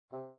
Oh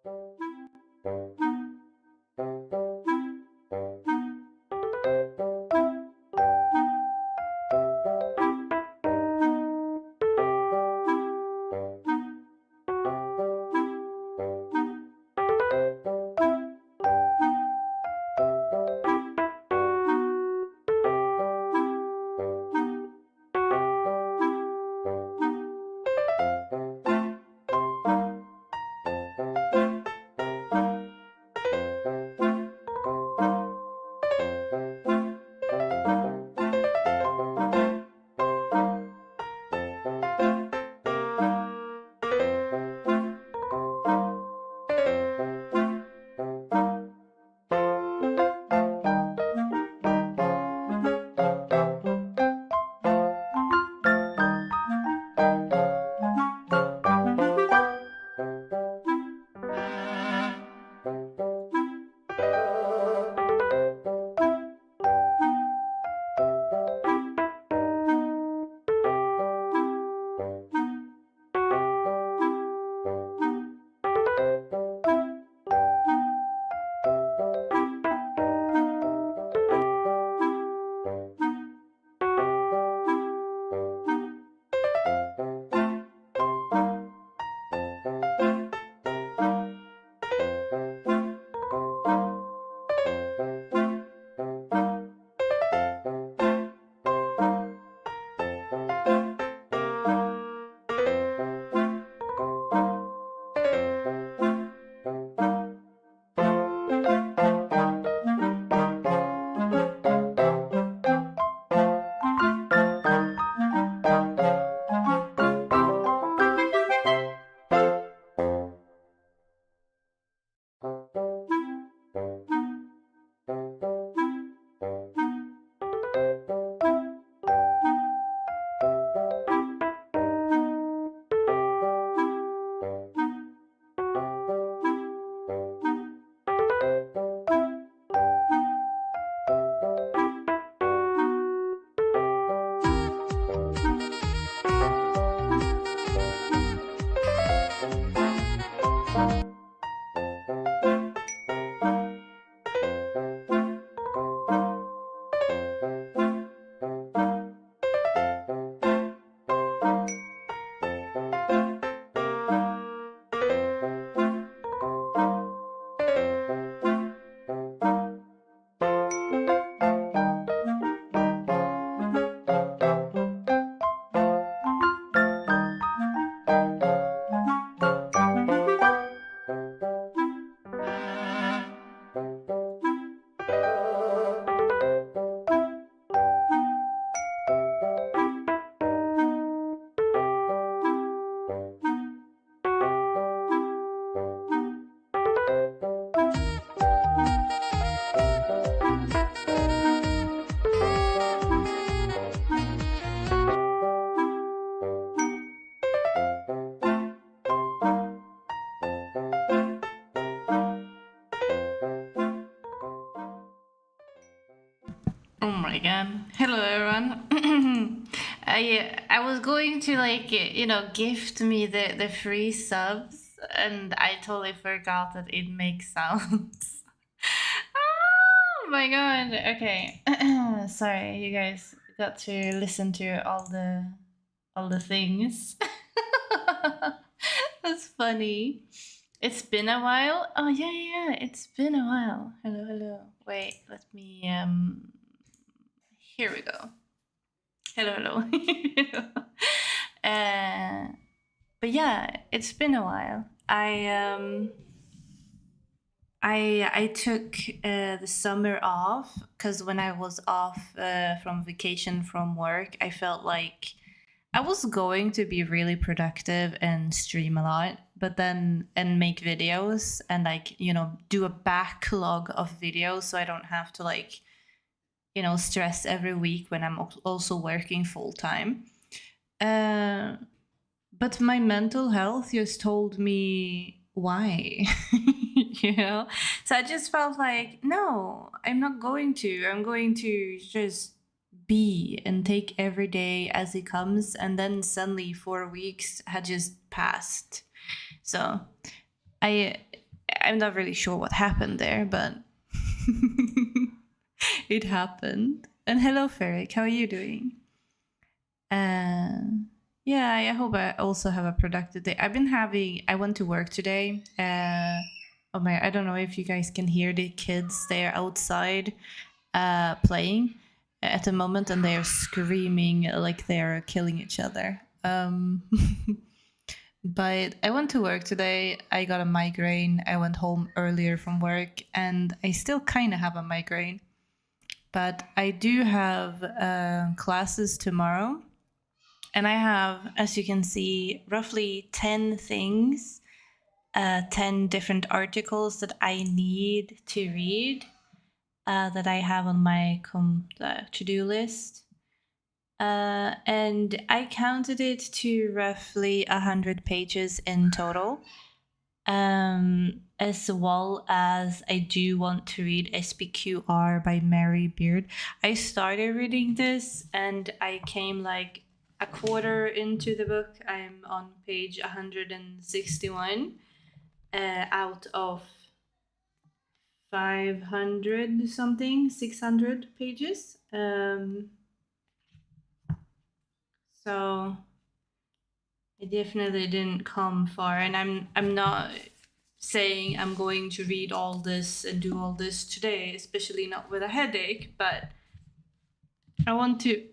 my god. Hello everyone. I was going to gift me the free subs and I totally forgot that it makes sounds. Oh my god. Okay. Sorry, you guys got to listen to all the things. That's funny. It's been a while. Oh yeah, it's been a while. Hello. Wait, let me here we go. Hello. uh, but yeah, it's been a while. I took the summer off because when I was off from vacation from work, I felt like I was going to be really productive and stream a lot, but then and make videos and do a backlog of videos so I don't have to stress every week when I'm also working full time. But my mental health just told me why, So I just felt like, no, I'm not going to. I'm going to just be and take every day as it comes. And then suddenly 4 weeks had just passed. So I'm not really sure what happened there, but it happened. And hello, Ferric. How are you doing? Yeah, I hope I also have a productive day. I went to work today. Oh my, I don't know if you guys can hear the kids. They are outside playing at the moment, and they are screaming like they are killing each other. But I went to work today. I got a migraine. I went home earlier from work, and I still kind of have a migraine. But I do have classes tomorrow. And I have, as you can see, roughly 10 things, 10 different articles that I need to read that I have on my to-do list. And I counted it to roughly 100 pages in total. As well as I do want to read SPQR by Mary Beard. I started reading this and I came like a quarter into the book. I'm on page 161 out of 500 something, 600 pages. So I definitely didn't come far, and I'm not saying I'm going to read all this and do all this today, especially not with a headache, but I want to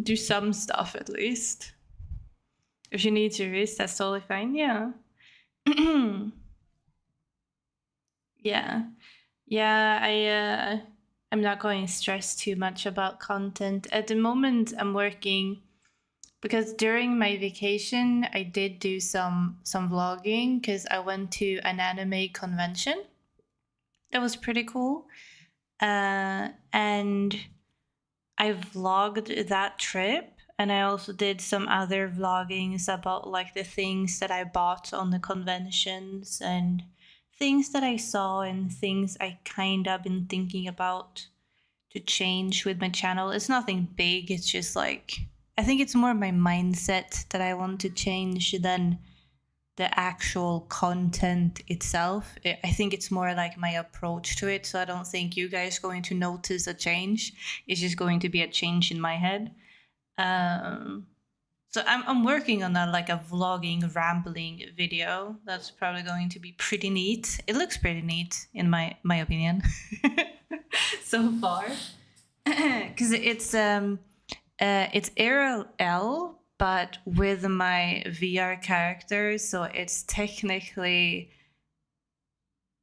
do some stuff at least. If you need to rest, that's totally fine. Yeah. Yeah, I'm not going to stress too much about content. At the moment I'm working because during my vacation I did do some vlogging because I went to an anime convention. That was pretty cool. And I vlogged that trip, and I also did some other vloggings about like the things that I bought on the conventions and things that I saw and things I kind of been thinking about to change with my channel. It's nothing big, it's just like I think it's more my mindset that I want to change than the actual content itself. I think it's more like my approach to it. So I don't think you guys are going to notice a change. It's just going to be a change in my head. So I'm working on that, like a vlogging, rambling video. That's probably going to be pretty neat. It looks pretty neat in my opinion so far, because it's ARL, but with my VR character, so it's technically,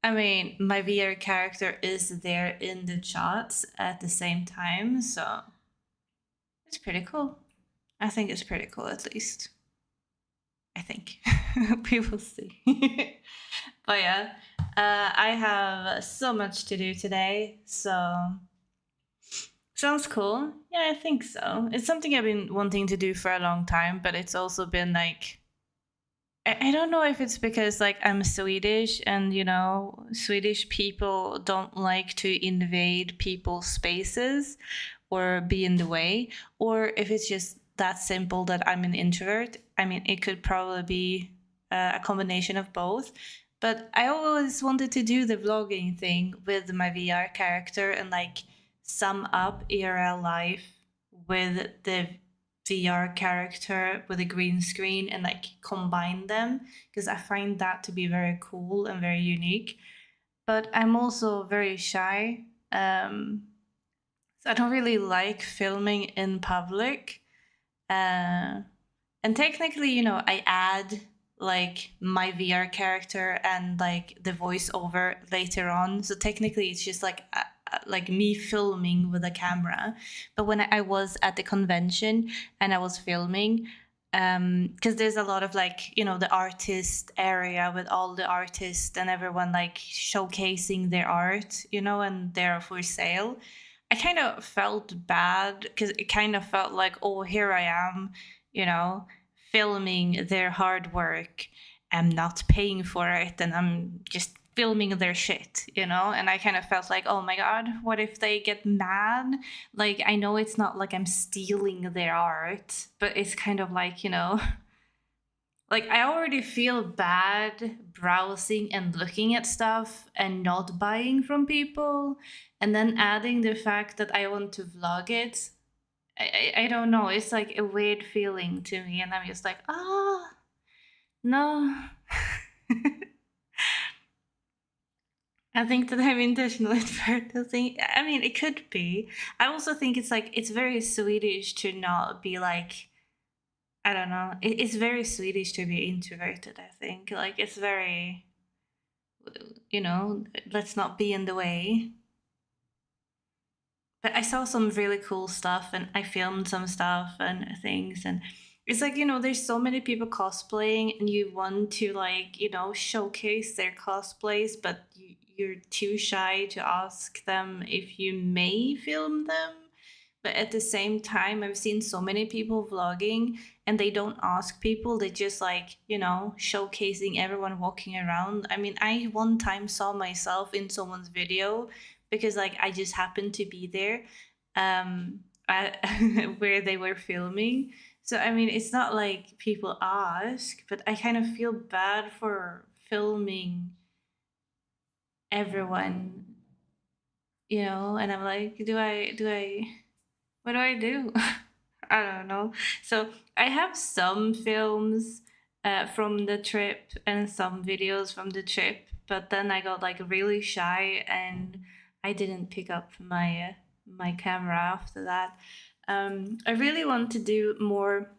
I mean, my VR character is there in the shots at the same time, so it's pretty cool. I think it's pretty cool, at least. I think. We will see. But yeah, I have so much to do today, so sounds cool. Yeah, I think so. It's something I've been wanting to do for a long time, but it's also been like, I don't know if it's because like I'm Swedish and you know Swedish people don't like to invade people's spaces or be in the way, or if it's just that simple that I'm an introvert. I mean, it could probably be a combination of both. But I always wanted to do the vlogging thing with my VR character and like sum up IRL life with the VR character with a green screen and like combine them, because I find that to be very cool and very unique. But I'm also very shy. So I don't really like filming in public. And technically, you know, I add like my VR character and like the voiceover later on. So technically, it's just like me filming with a camera. But when I was at the convention and I was filming, because there's a lot of like, you know, the artist area with all the artists and everyone like showcasing their art, you know, and they're for sale. I kind of felt bad because it kind of felt like, oh, here I am, you know, filming their hard work. I'm not paying for it and I'm just filming their shit, you know? And I kind of felt like, oh my God, what if they get mad? Like, I know it's not like I'm stealing their art, but it's kind of like, you know, like I already feel bad browsing and looking at stuff and not buying from people, and then adding the fact that I want to vlog it. I don't know. It's like a weird feeling to me, and I'm just like, ah, no. I think that I'm intentionally thing. I mean, it could be. I also think it's like it's very Swedish to not be like, I don't know. It's very Swedish to be introverted. I think like it's very, let's not be in the way. But I saw some really cool stuff, and I filmed some stuff and things, and it's like, there's so many people cosplaying, and you want to like, showcase their cosplays, but you're too shy to ask them if you may film them. But at the same time, I've seen so many people vlogging, and they don't ask people. They just like, showcasing everyone walking around. I mean, I one time saw myself in someone's video because like I just happened to be there, where they were filming. So I mean, it's not like people ask, but I kind of feel bad for filming everyone, and I'm like, what do I do? I don't know. So I have some films from the trip and some videos from the trip, but then I got like really shy and I didn't pick up my camera after that. I really want to do more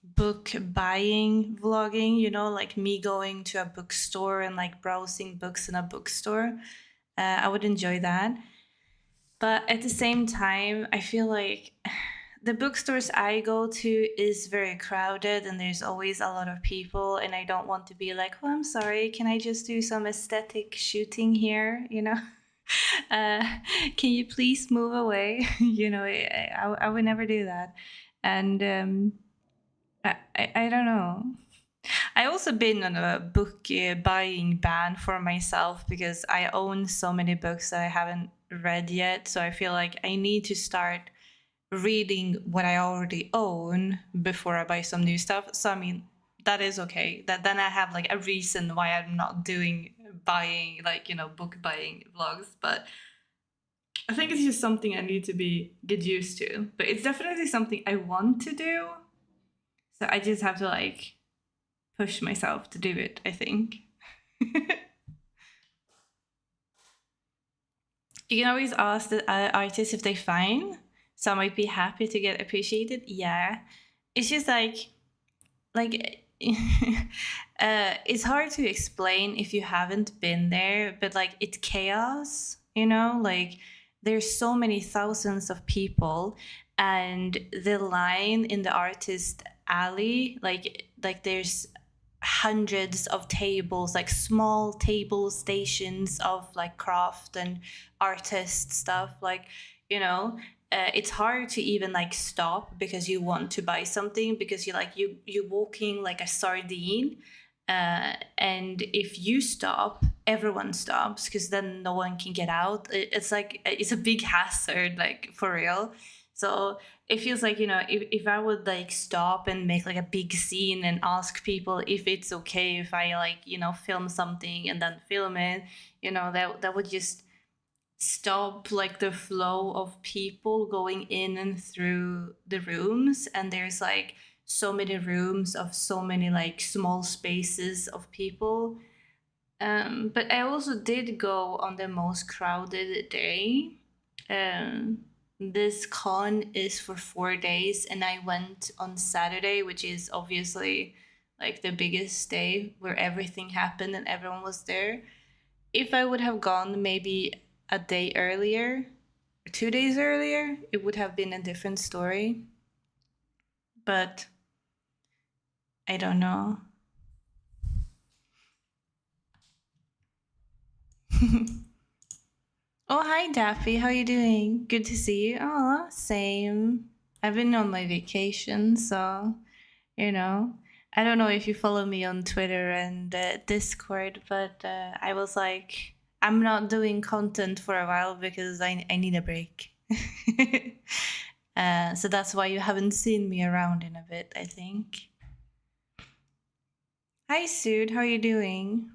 book buying vlogging, like me going to a bookstore and like browsing books in a bookstore. I would enjoy that. But at the same time, I feel like the bookstores I go to is very crowded and there's always a lot of people, and I don't want to be like, oh, I'm sorry, can I just do some aesthetic shooting here? Uh, can you please move away? I would never do that. And I don't know. I also been on a book buying ban for myself because I own so many books that I haven't read yet. So I feel like I need to start reading what I already own before I buy some new stuff. So I mean, that is okay. That then I have like a reason why I'm not doing buying book buying vlogs. But I think it's just something I need to get used to. But it's definitely something I want to do. So I just have to like push myself to do it, I think. You can always ask the artists if they fine. Some might be happy to get appreciated. Yeah. It's just like it's hard to explain if you haven't been there, but like it's chaos, like there's so many thousands of people, and the line in the artist alley, like there's hundreds of tables, like small table stations of like craft and artist stuff, like it's hard to even like stop because you want to buy something, because you're walking like a sardine, and if you stop, everyone stops, because then no one can get out. It's like it's a big hazard, like for real. So it feels like, if I would like stop and make like a big scene and ask people if it's okay if I like film something and then film it, that would just stop like the flow of people going in and through the rooms. And there's like so many rooms of so many like small spaces of people. But I also did go on the most crowded day. This con is for 4 days, and I went on Saturday, which is obviously like the biggest day where everything happened and everyone was there. If I would have gone maybe a day earlier, 2 days earlier, it would have been a different story. But I don't know. Oh, hi Daffy, how you doing? Good to see you. Oh, same. I've been on my vacation, so I don't know if you follow me on Twitter and Discord, but I was like, I'm not doing content for a while because I need a break. So that's why you haven't seen me around in a bit, I think. Hi, Sude. How are you doing?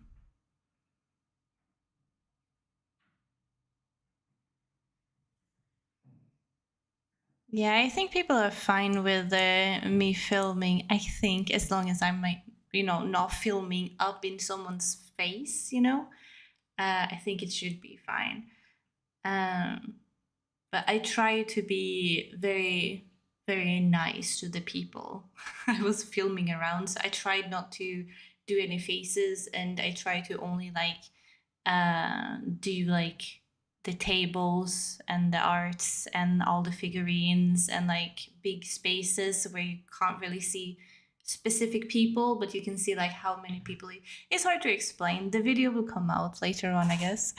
Yeah, I think people are fine with me filming. I think as long as I'm like, not filming up in someone's face, I think it should be fine. Um, but I try to be very, very nice to the people I was filming around. So I tried not to do any faces, and I try to only like do like the tables and the arts and all the figurines and like big spaces where you can't really see specific people, but you can see like how many people. It's hard to explain. The video will come out later on, I guess.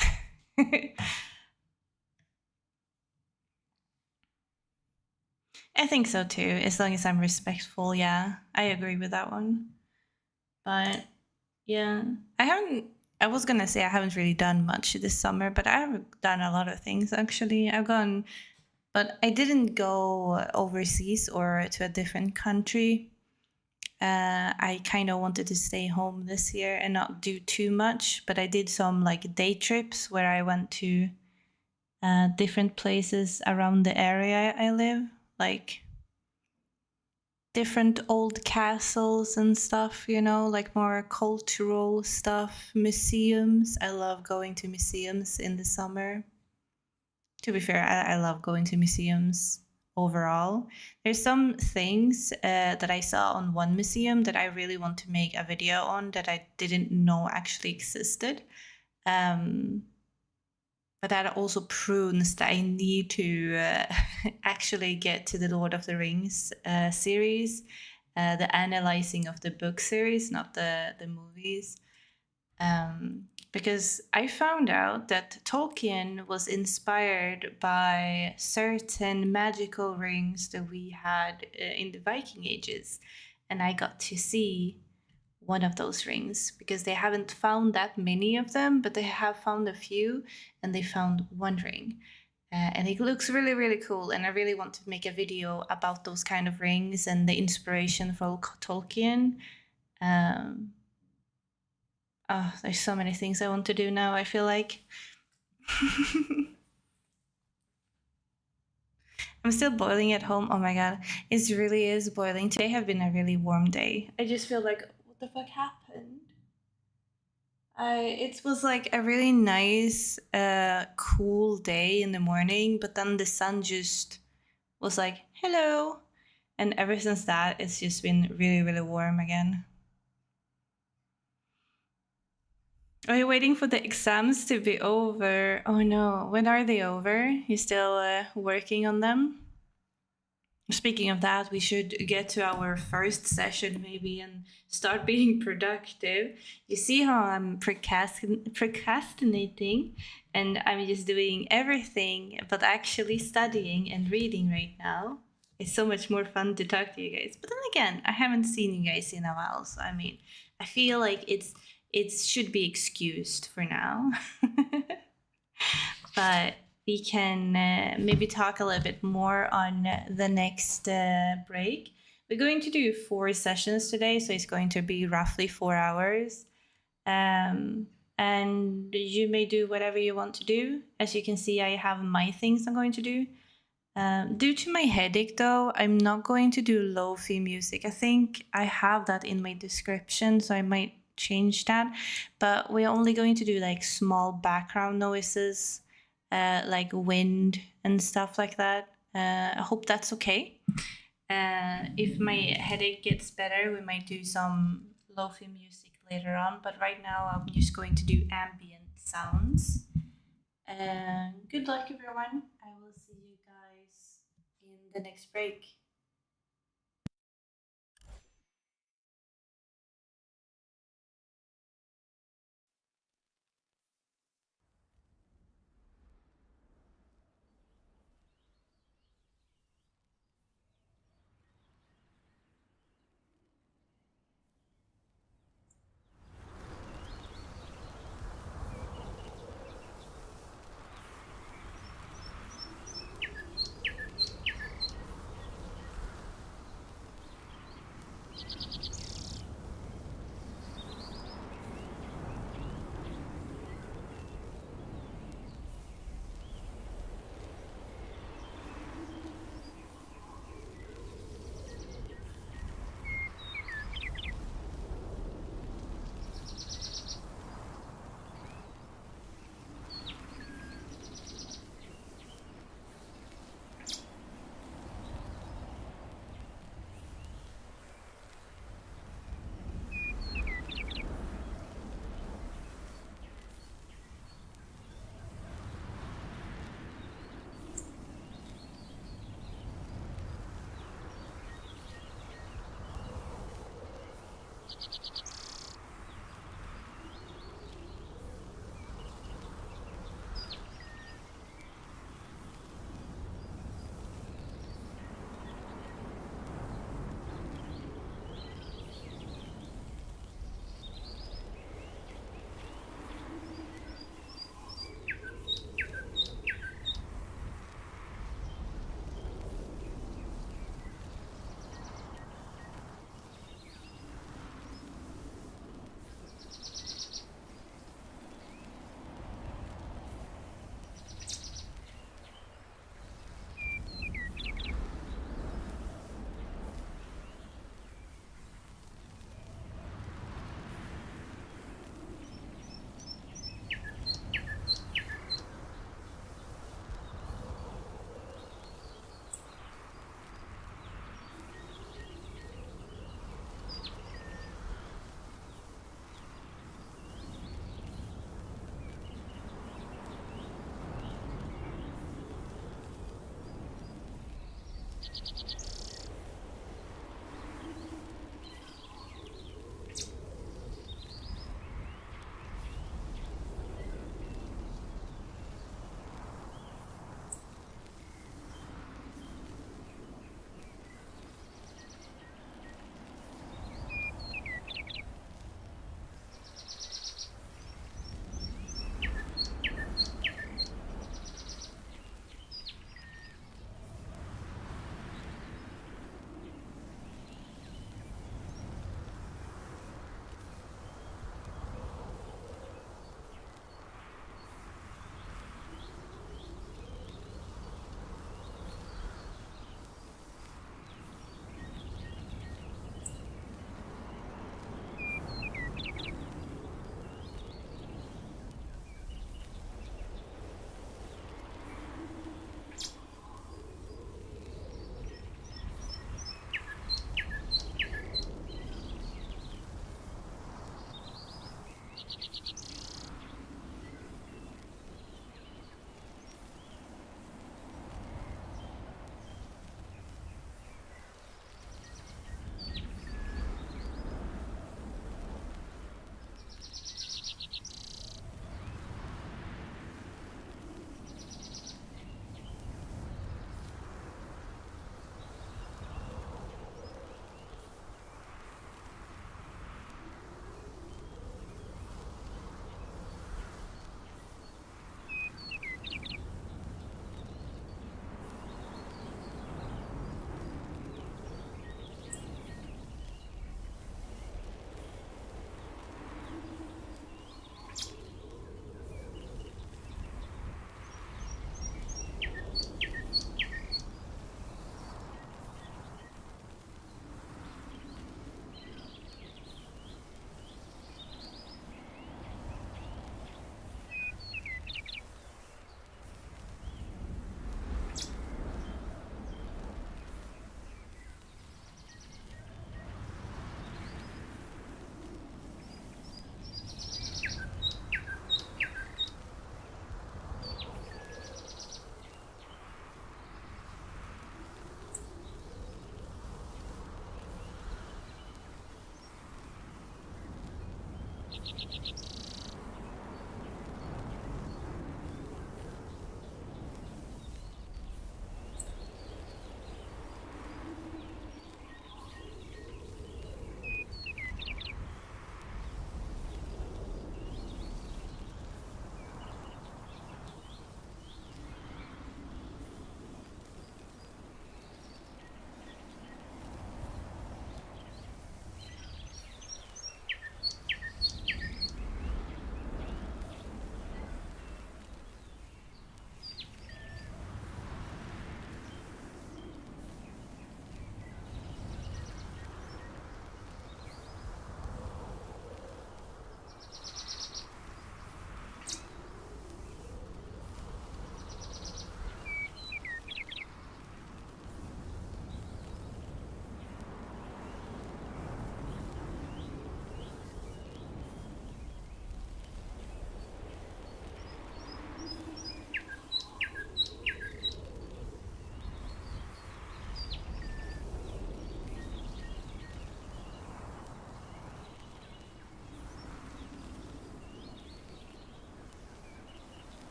I think so too, as long as I'm respectful. Yeah, I agree with that one. But yeah, I haven't. I was gonna say I haven't really done much this summer, but I have done a lot of things actually. I've gone, but I didn't go overseas or to a different country. I kind of wanted to stay home this year and not do too much, but I did some like day trips where I went to different places around the area I live, like different old castles and stuff, like more cultural stuff, museums. I love going to museums in the summer. To be fair, I love going to museums overall. There's some things that I saw on one museum that I really want to make a video on that I didn't know actually existed. Um, but that also proves that I need to actually get to the Lord of the Rings series, the analyzing of the book series, not the movies. Because I found out that Tolkien was inspired by certain magical rings that we had in the Viking Ages. And I got to see one of those rings because they haven't found that many of them, but they have found a few, and they found one ring. And it looks really, really cool. And I really want to make a video about those kind of rings and the inspiration for Tolkien. Um, oh, there's so many things I want to do now, I feel like. I'm still boiling at home. Oh my god, it really is boiling. Today have been a really warm day. I just feel like, what the fuck happened? It was like a really nice, cool day in the morning, but then the sun just was like, hello. And ever since that, it's just been really, really warm again. Are you waiting for the exams to be over? Oh no, when are they over? You still working on them? Speaking of that, we should get to our first session maybe and start being productive. You see how I'm procrastinating and I'm just doing everything but actually studying and reading right now. It's so much more fun to talk to you guys. But then again, I haven't seen you guys in a while, so I mean, I feel like it should be excused for now. But we can maybe talk a little bit more on the next break. We're going to do 4 sessions today, so it's going to be roughly 4 hours. And you may do whatever you want to do. As you can see, I have my things I'm going to do. Due to my headache, though, I'm not going to do lo-fi music. I think I have that in my description, so I might change that. But we're only going to do like small background noises, like wind and stuff like that. I hope that's okay. If my headache gets better, we might do some lo-fi music later on. But right now, I'm just going to do ambient sounds. Good luck, everyone. I will see you guys in the next break.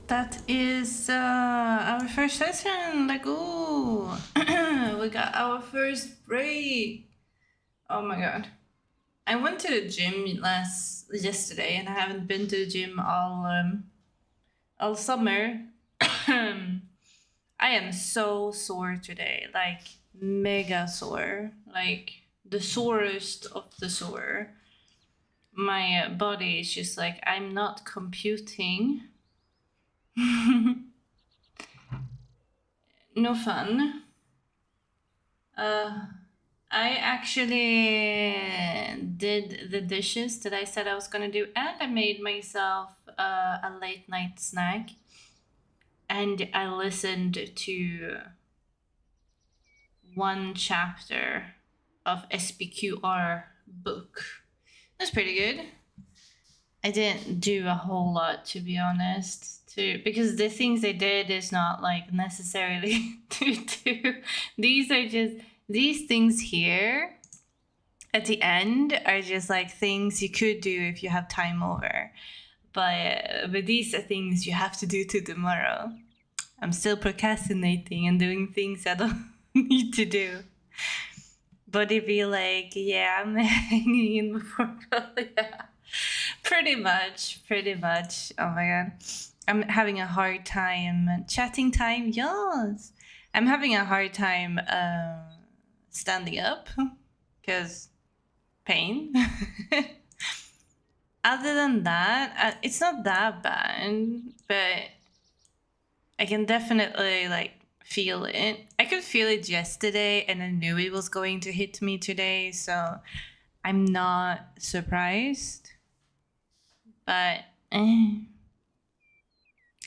That is our first session. Like, ooh, we got our first break. Oh my god. I went to the gym yesterday, and I haven't been to the gym all summer. I am so sore today, like mega sore, like the sorest of the sore. My body is just like, I'm not computing. No fun. I actually did the dishes that I said I was gonna do, and I made myself a late night snack. And I listened to one chapter of SPQR book. That's pretty good. I didn't do a whole lot, to be honest, because the things I did is not like necessarily to do. These are just these things here at the end are just like things you could do if you have time over. But these are things you have to do to tomorrow. I'm still procrastinating and doing things I don't need to do. But if you like, yeah, I'm hanging in the portfolio. Pretty much. Oh my god. I'm having a hard time chatting time. Yes. I'm having a hard time standing up because pain. Other than that, it's not that bad, but I can definitely like feel it. I could feel it yesterday, and I knew it was going to hit me today, so I'm not surprised. But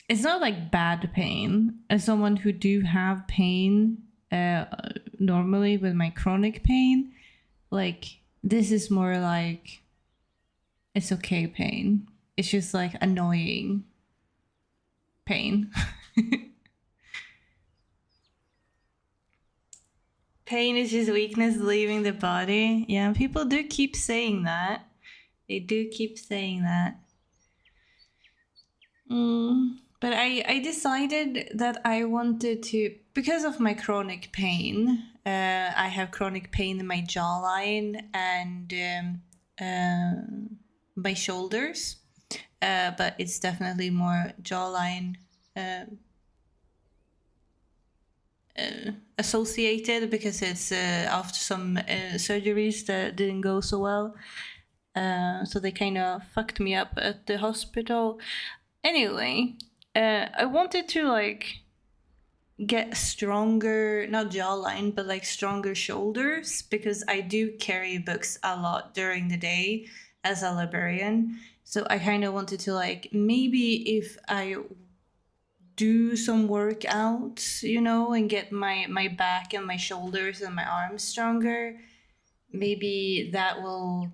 it's not like bad pain. As someone who do have pain normally with my chronic pain, like this is more like it's okay pain. It's just like annoying pain. Pain is just weakness leaving the body. Yeah, people do keep saying that. They do keep saying that. But I decided that I wanted to, because of my chronic pain, I have chronic pain in my jawline and my shoulders, but it's definitely more jawline associated because it's after some surgeries that didn't go so well. So they kind of fucked me up at the hospital. Anyway, I wanted to like get stronger, not jawline, but like stronger shoulders because I do carry books a lot during the day as a librarian. So I kind of wanted to like maybe if I do some workouts, you know, and get my back and my shoulders and my arms stronger, maybe that will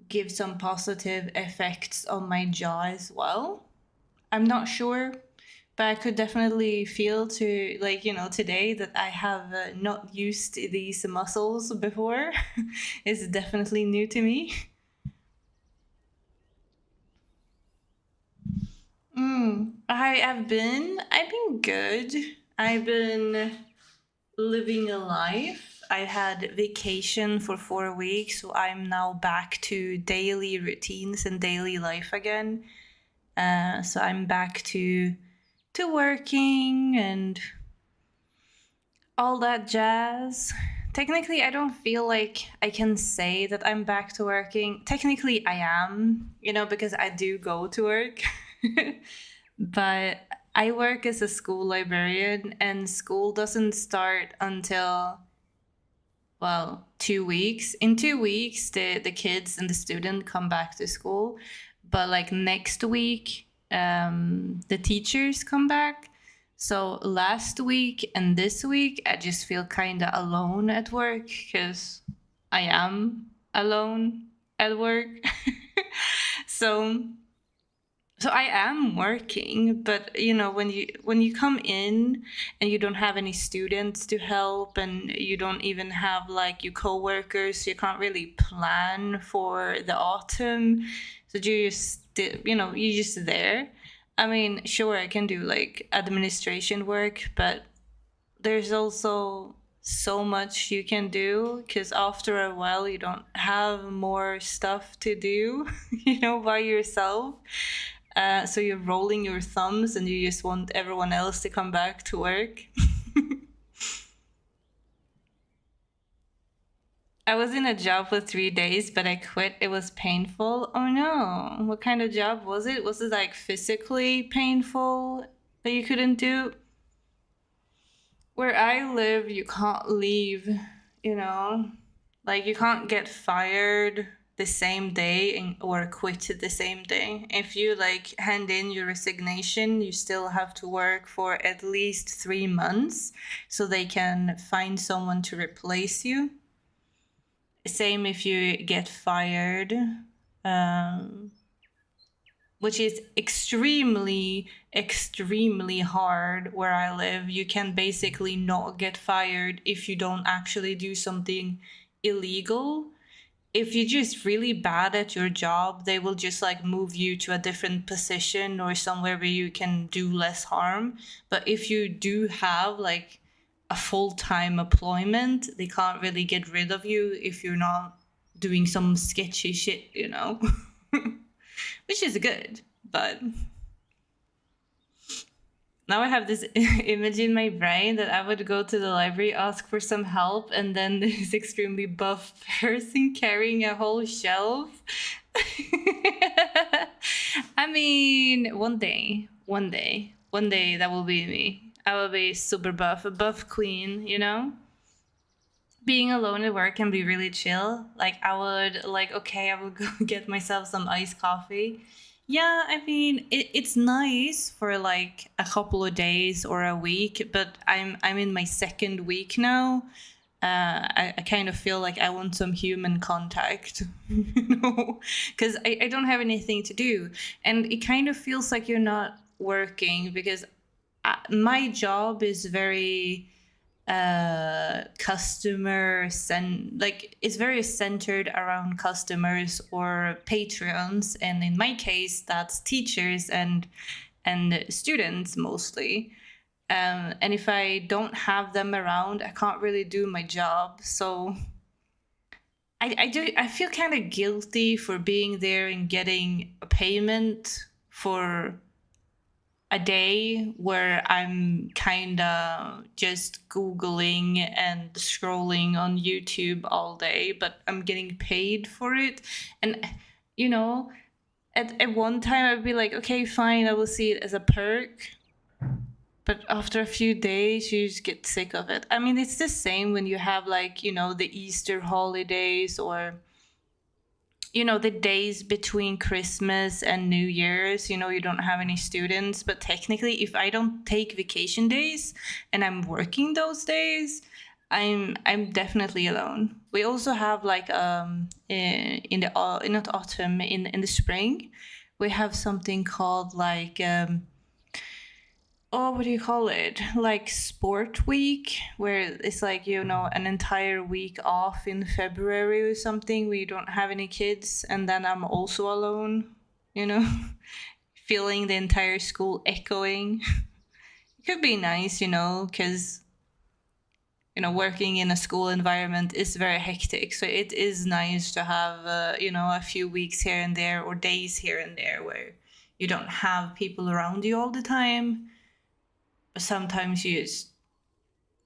give some positive effects on my jaw as well. I'm not sure, But I could definitely feel to, like, today that I have not used these muscles before. It's definitely new to me. I've been good. I've been living a life. I had vacation for 4 weeks, so I'm now back to daily routines and daily life again. So I'm back to working and all that jazz. Technically, I don't feel like I can say that I'm back to working. Technically, I am, because I do go to work. But I work as a school librarian, and school doesn't start until, well, 2 weeks. In 2 weeks, the kids and the student come back to school. But like next week, the teachers come back. So last week and this week, I just feel kind of alone at work because I am alone at work. so so I am working, but when you come in and you don't have any students to help, and you don't even have like your coworkers, you can't really plan for the autumn. So you're just there. I mean, sure, I can do like administration work, but there's also so much you can do because after a while you don't have more stuff to do, by yourself. So you're rolling your thumbs and you just want everyone else to come back to work. I was in a job for 3 days, but I quit. It was painful. Oh no. What kind of job was it? Was it like physically painful that you couldn't do? Where I live, you can't leave, you know? Like, you can't get fired the same day or quit the same day. If you like hand in your resignation, you still have to work for at least 3 months so they can find someone to replace you. Same if you get fired, um, which is extremely, extremely hard where I live. You can basically not get fired if you don't actually do something illegal. If you're just really bad at your job, they will just like move you to a different position or somewhere where you can do less harm. But if you do have like a full-time employment, they can't really get rid of you if you're not doing some sketchy shit. Which is good, but now I have this image in my brain that I would go to the library, ask for some help, and then this extremely buff person carrying a whole shelf. I mean, one day that will be me. I will be super buff, a buff queen. Being alone at work can be really chill. Like, I would, like, okay, I will go get myself some iced coffee. Yeah, I mean, it's nice for like a couple of days or a week, but I'm in my second week now. I kind of feel like I want some human contact, because I don't have anything to do. And it kind of feels like you're not working because my job is very like it's very centered around customers or patrons, and in my case that's teachers and students mostly. And if I don't have them around, I can't really do my job. So I feel kind of guilty for being there and getting a payment for a day where I'm kind of just Googling and scrolling on YouTube all day, but I'm getting paid for it. And, you know, at one time I'd be like, okay, fine, I will see it as a perk. But after a few days, you just get sick of it. I mean, it's the same when you have like, the Easter holidays, or the days between Christmas and New Year's. You don't have any students, but technically if I don't take vacation days and I'm working those days, I'm definitely alone. We also have like in the not autumn, in the spring, we have something called like oh, what do you call it? Like sport week, where it's like, an entire week off in February or something. We don't have any kids, and then I'm also alone, you know, feeling the entire school echoing. It could be nice, because working in a school environment is very hectic. So it is nice to have, a few weeks here and there or days here and there where you don't have people around you all the time. But sometimes you just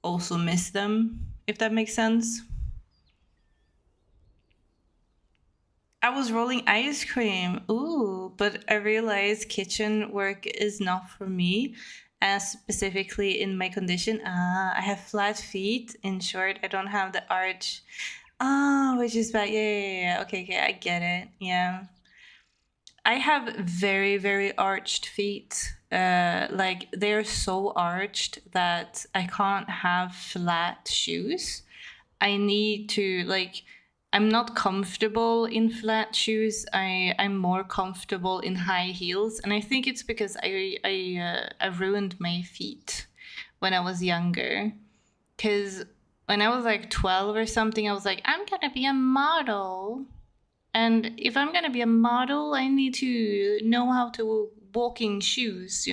also miss them, if that makes sense. I was rolling ice cream. Ooh, but I realized kitchen work is not for me, specifically in my condition. I have flat feet. In short, I don't have the arch. Which is bad. Yeah. Okay, I get it. Yeah. I have very, very arched feet. Like they're so arched that I can't have flat shoes. I need to like I'm not comfortable in flat shoes. I'm more comfortable in high heels, and I think it's because I ruined my feet when I was younger. Because when I was like 12 or something, I was like, I'm gonna be a model. And if I'm gonna be a model, I need to know how to walk in shoes,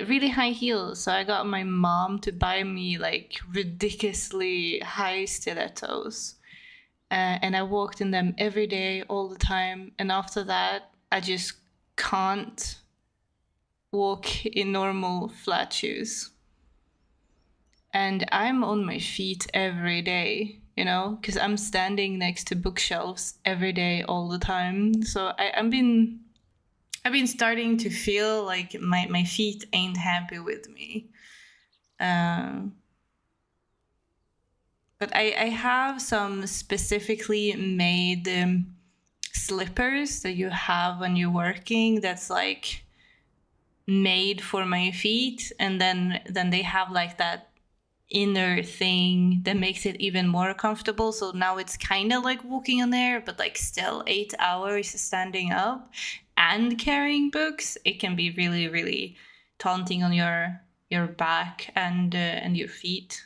really high heels. So I got my mom to buy me like ridiculously high stilettos. And I walked in them every day, all the time. And after that, I just can't walk in normal flat shoes. And I'm on my feet every day, because I'm standing next to bookshelves every day, all the time. So I've been starting to feel like my feet ain't happy with me. But I have some specifically made slippers that you have when you're working that's like made for my feet, and then they have like that inner thing that makes it even more comfortable. So now it's kind of like walking on air, but like still 8 hours standing up and carrying books. It can be really, really taunting on your back and your feet.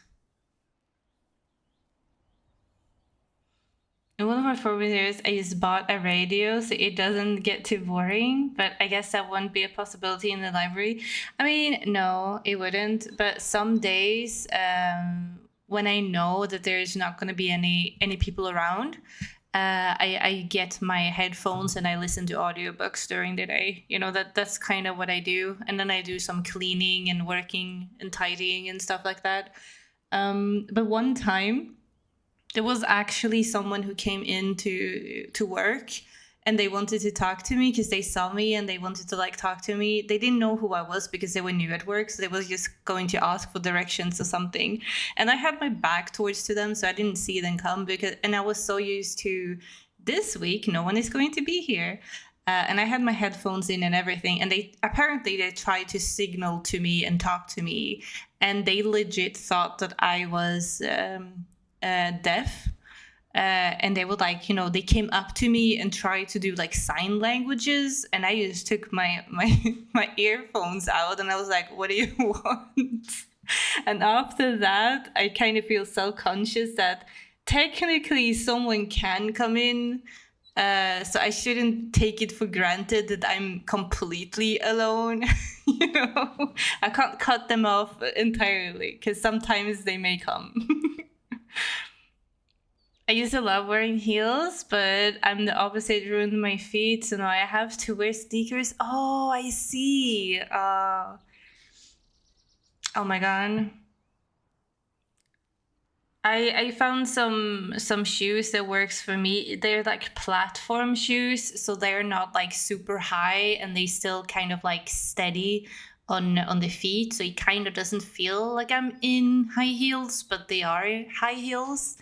In one of my former years, I just bought a radio so it doesn't get too boring, but I guess that wouldn't be a possibility in the library. I mean, no, it wouldn't. But some days, when I know that there's not going to be any people around, I get my headphones and I listen to audiobooks during the day. That's kind of what I do. And then I do some cleaning and working and tidying and stuff like that. But one time, there was actually someone who came in to work, and they wanted to talk to me because they saw me and they wanted to like talk to me. They didn't know who I was because they were new at work, so they was just going to ask for directions or something. And I had my back towards to them, so I didn't see them come and I was so used to this week no one is going to be here. And I had my headphones in and everything, and they tried to signal to me and talk to me, and they legit thought that I was deaf. And they would like, they came up to me and tried to do like sign languages, and I just took my my earphones out and I was like, what do you want? And after that, I kind of feel self-conscious that technically someone can come in. So I shouldn't take it for granted that I'm completely alone. I can't cut them off entirely because sometimes they may come. I used to love wearing heels, but I'm the opposite, ruined my feet, so now I have to wear sneakers. Oh, I see. Oh my god. I found some shoes that works for me. They're like platform shoes, so they're not like super high, and they still kind of like steady on the feet, so it kind of doesn't feel like I'm in high heels, but they are high heels.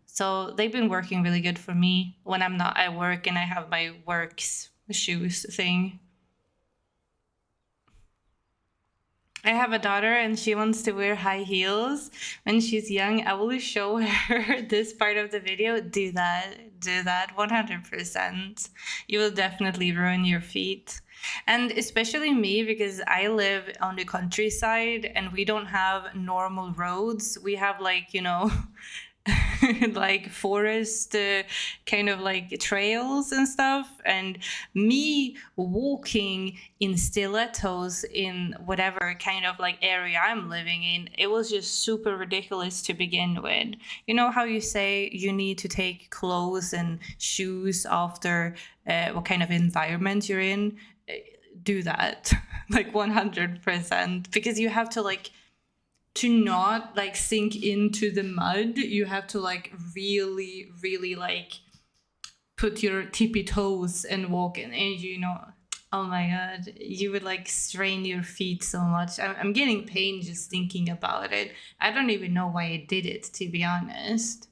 So they've been working really good for me when I'm not at work and I have my works shoes thing. I have a daughter and she wants to wear high heels when she's young. I will show her this part of the video. Do that 100%. You will definitely ruin your feet. And especially me, because I live on the countryside and we don't have normal roads. We have, like, like forest kind of like trails and stuff, and me walking in stilettos in whatever kind of like area I'm living in, it was just super ridiculous to begin with. You know how you say you need to take clothes and shoes after what kind of environment you're in? Do that like 100%, because you have to, like, to not like sink into the mud, you have to like really, really like put your tippy toes and walk in, and oh my god, you would like strain your feet so much. I'm getting pain just thinking about it. I don't even know why I did it, to be honest.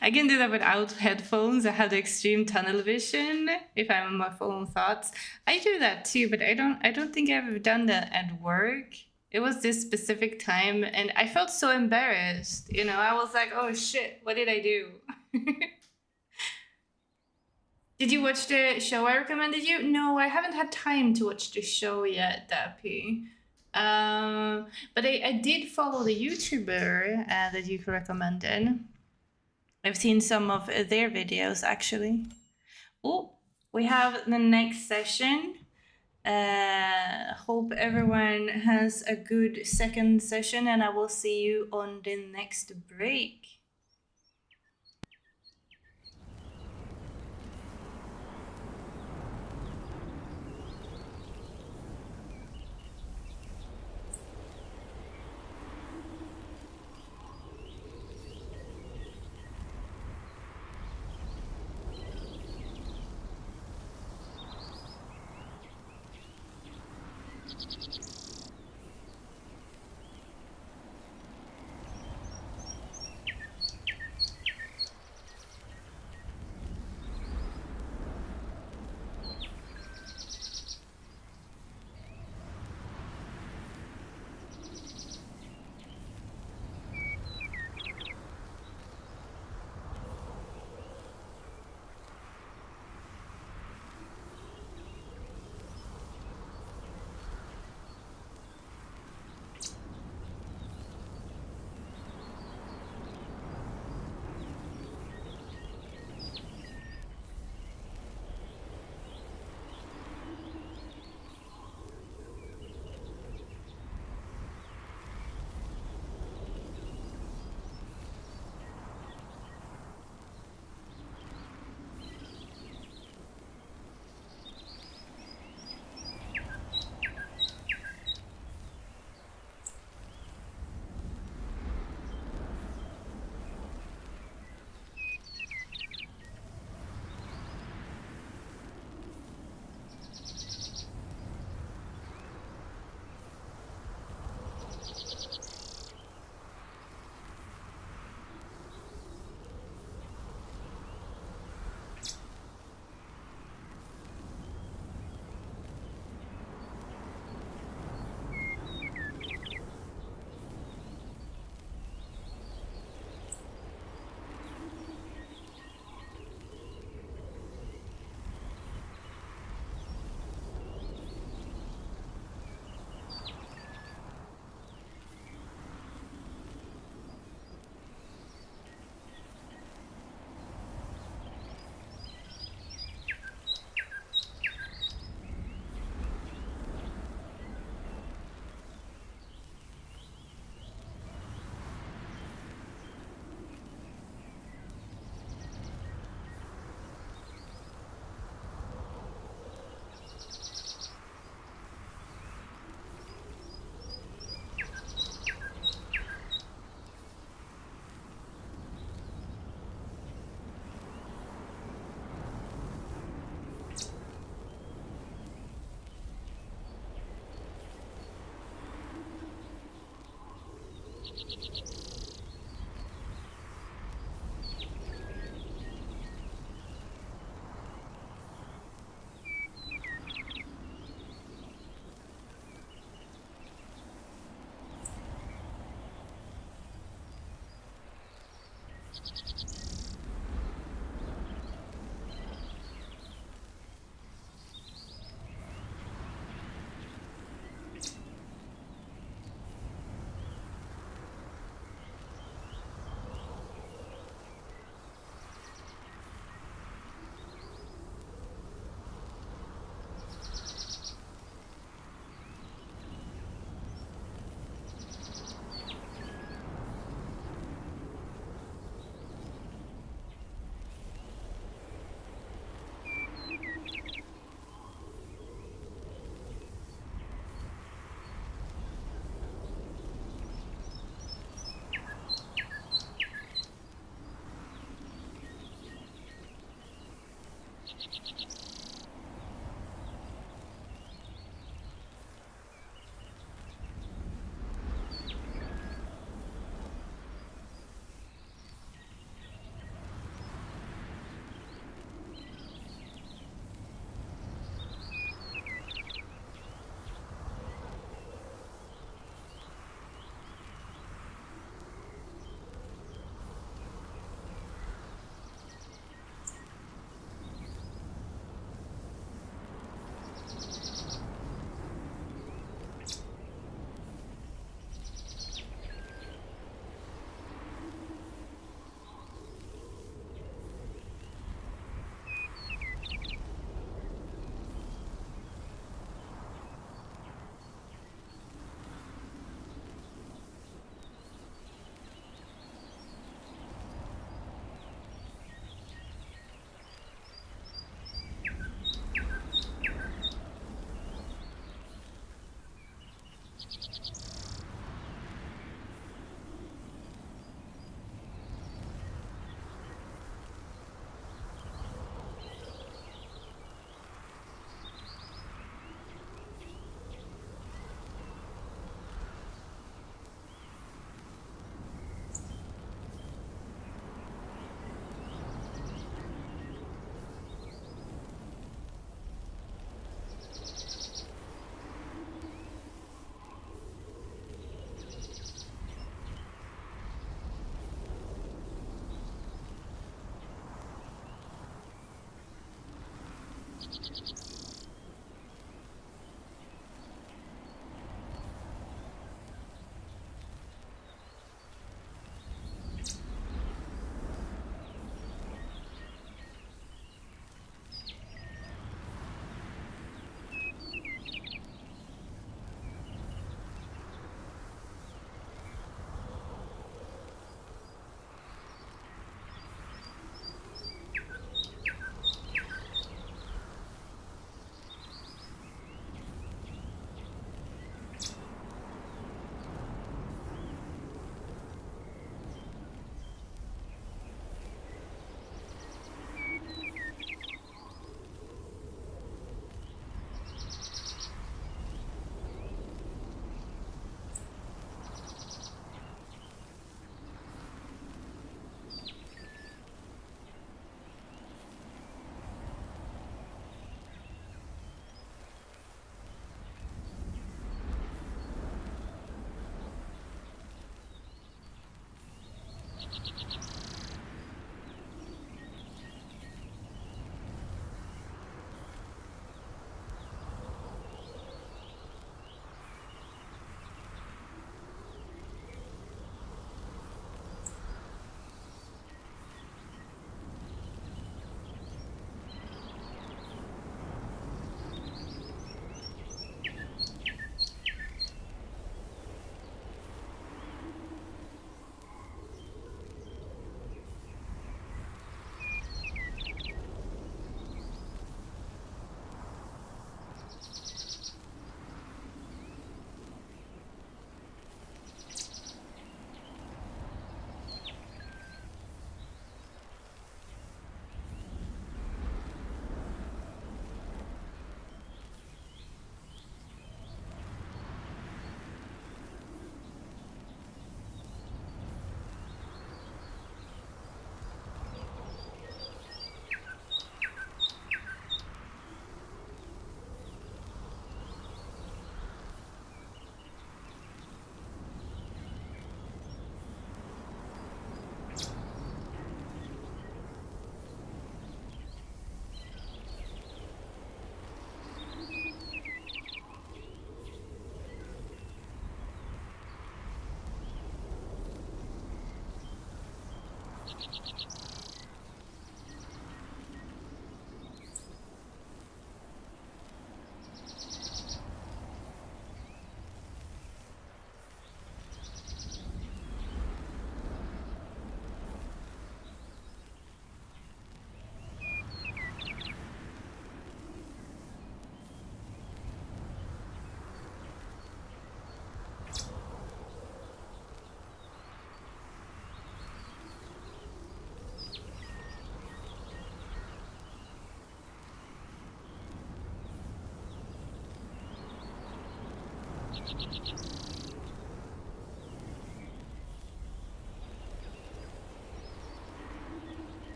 I can do that without headphones. I have extreme tunnel vision if I'm on my phone thoughts. I do that too, but I don't think I've ever done that at work. It was this specific time and I felt so embarrassed. I was like, oh shit, what did I do? Did you watch the show I recommended you? No, I haven't had time to watch the show yet, Dappy. But I did follow the YouTuber that you recommended. I've seen some of their videos, actually. Oh, we have the next session. Hope everyone has a good second session, and I will see you on the next break.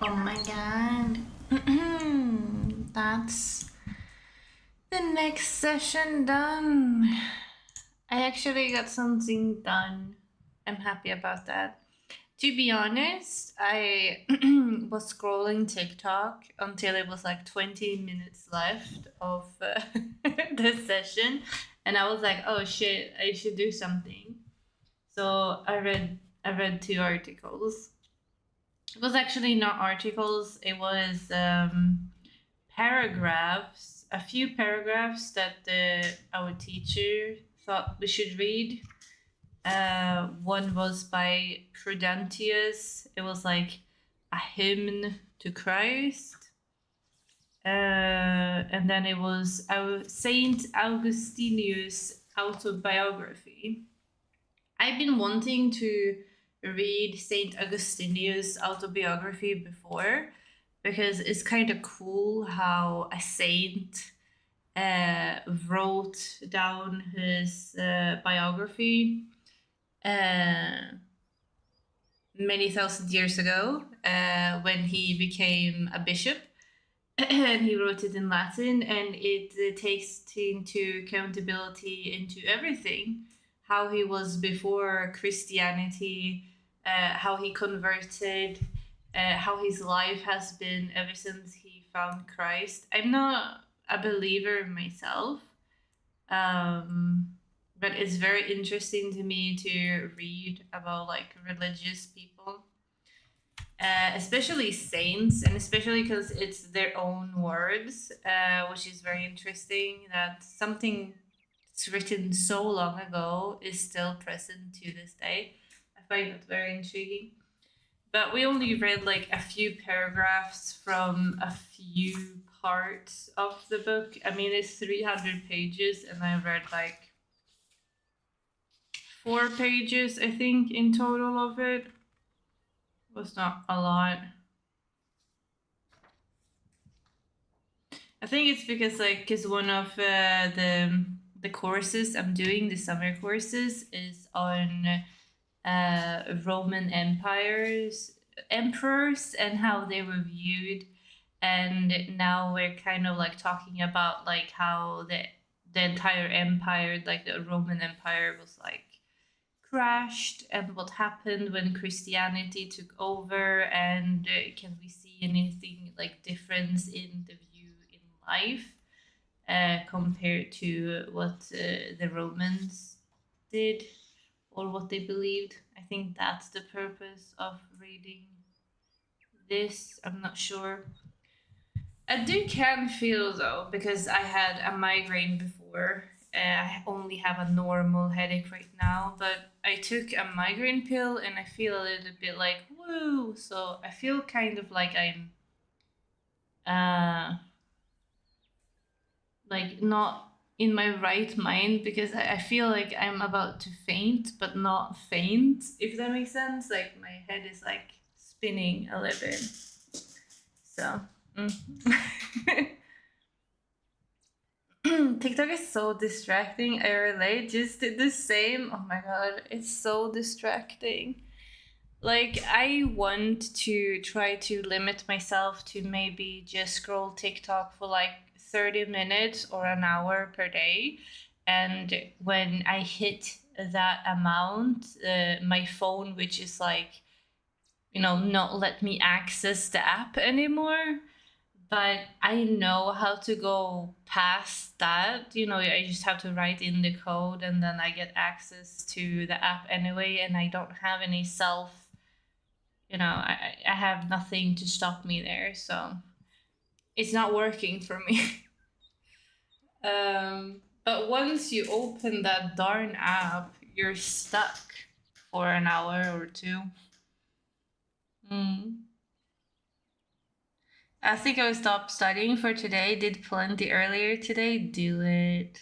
Oh my god. That's the next session done. I actually got something done. I'm happy about that. To be honest, I was scrolling TikTok until it was like 20 minutes left of the session, and I was like, "Oh shit, I should do something." So I read two articles. It was actually not articles. It was paragraphs, a few paragraphs that our teacher thought we should read. One was by Prudentius. It was like a hymn to Christ. And then it was Saint Augustinius' autobiography. I've been wanting to read Saint Augustinius' autobiography before because it's kind of cool how a saint wrote down his biography many thousand years ago when he became a bishop. And he wrote it in Latin, and it takes into accountability into everything, how he was before Christianity, how he converted, how his life has been ever since he found Christ. I'm not a believer myself, but it's very interesting to me to read about like religious people, especially saints, and especially because it's their own words, which is very interesting that something that's written so long ago is still present to this day. I find that very intriguing. But we only read like a few paragraphs from a few parts of the book. I mean, it's 300 pages, and I read like 4 pages, I think, in total of it. Was not a lot. I think it's because one of the courses I'm doing, the summer courses, is on Roman emperors and how they were viewed, and now we're kind of like talking about like how the entire empire, like the Roman Empire, was like crashed, and what happened when Christianity took over, and can we see anything like difference in the view in life compared to what the Romans did or what they believed. I think that's the purpose of reading this. I'm not sure. I do can feel though, because I had a migraine before. I only have a normal headache right now, but I took a migraine pill and I feel a little bit like woo. So I feel kind of like I'm like not in my right mind, because I feel like I'm about to faint, but not faint, if that makes sense. Like my head is like spinning a little bit. So. TikTok is so distracting. I relate. Just did the same. Oh my god, it's so distracting. Like, I want to try to limit myself to maybe just scroll TikTok for like 30 minutes or an hour per day. And when I hit that amount, my phone, which is like, not let me access the app anymore. But I know how to go past that. I just have to write in the code, and then I get access to the app anyway, and I don't have any I have nothing to stop me there. So it's not working for me. But once you open that darn app, you're stuck for an hour or two. Mm. I think I will stop studying for today. Did plenty earlier today. Do it.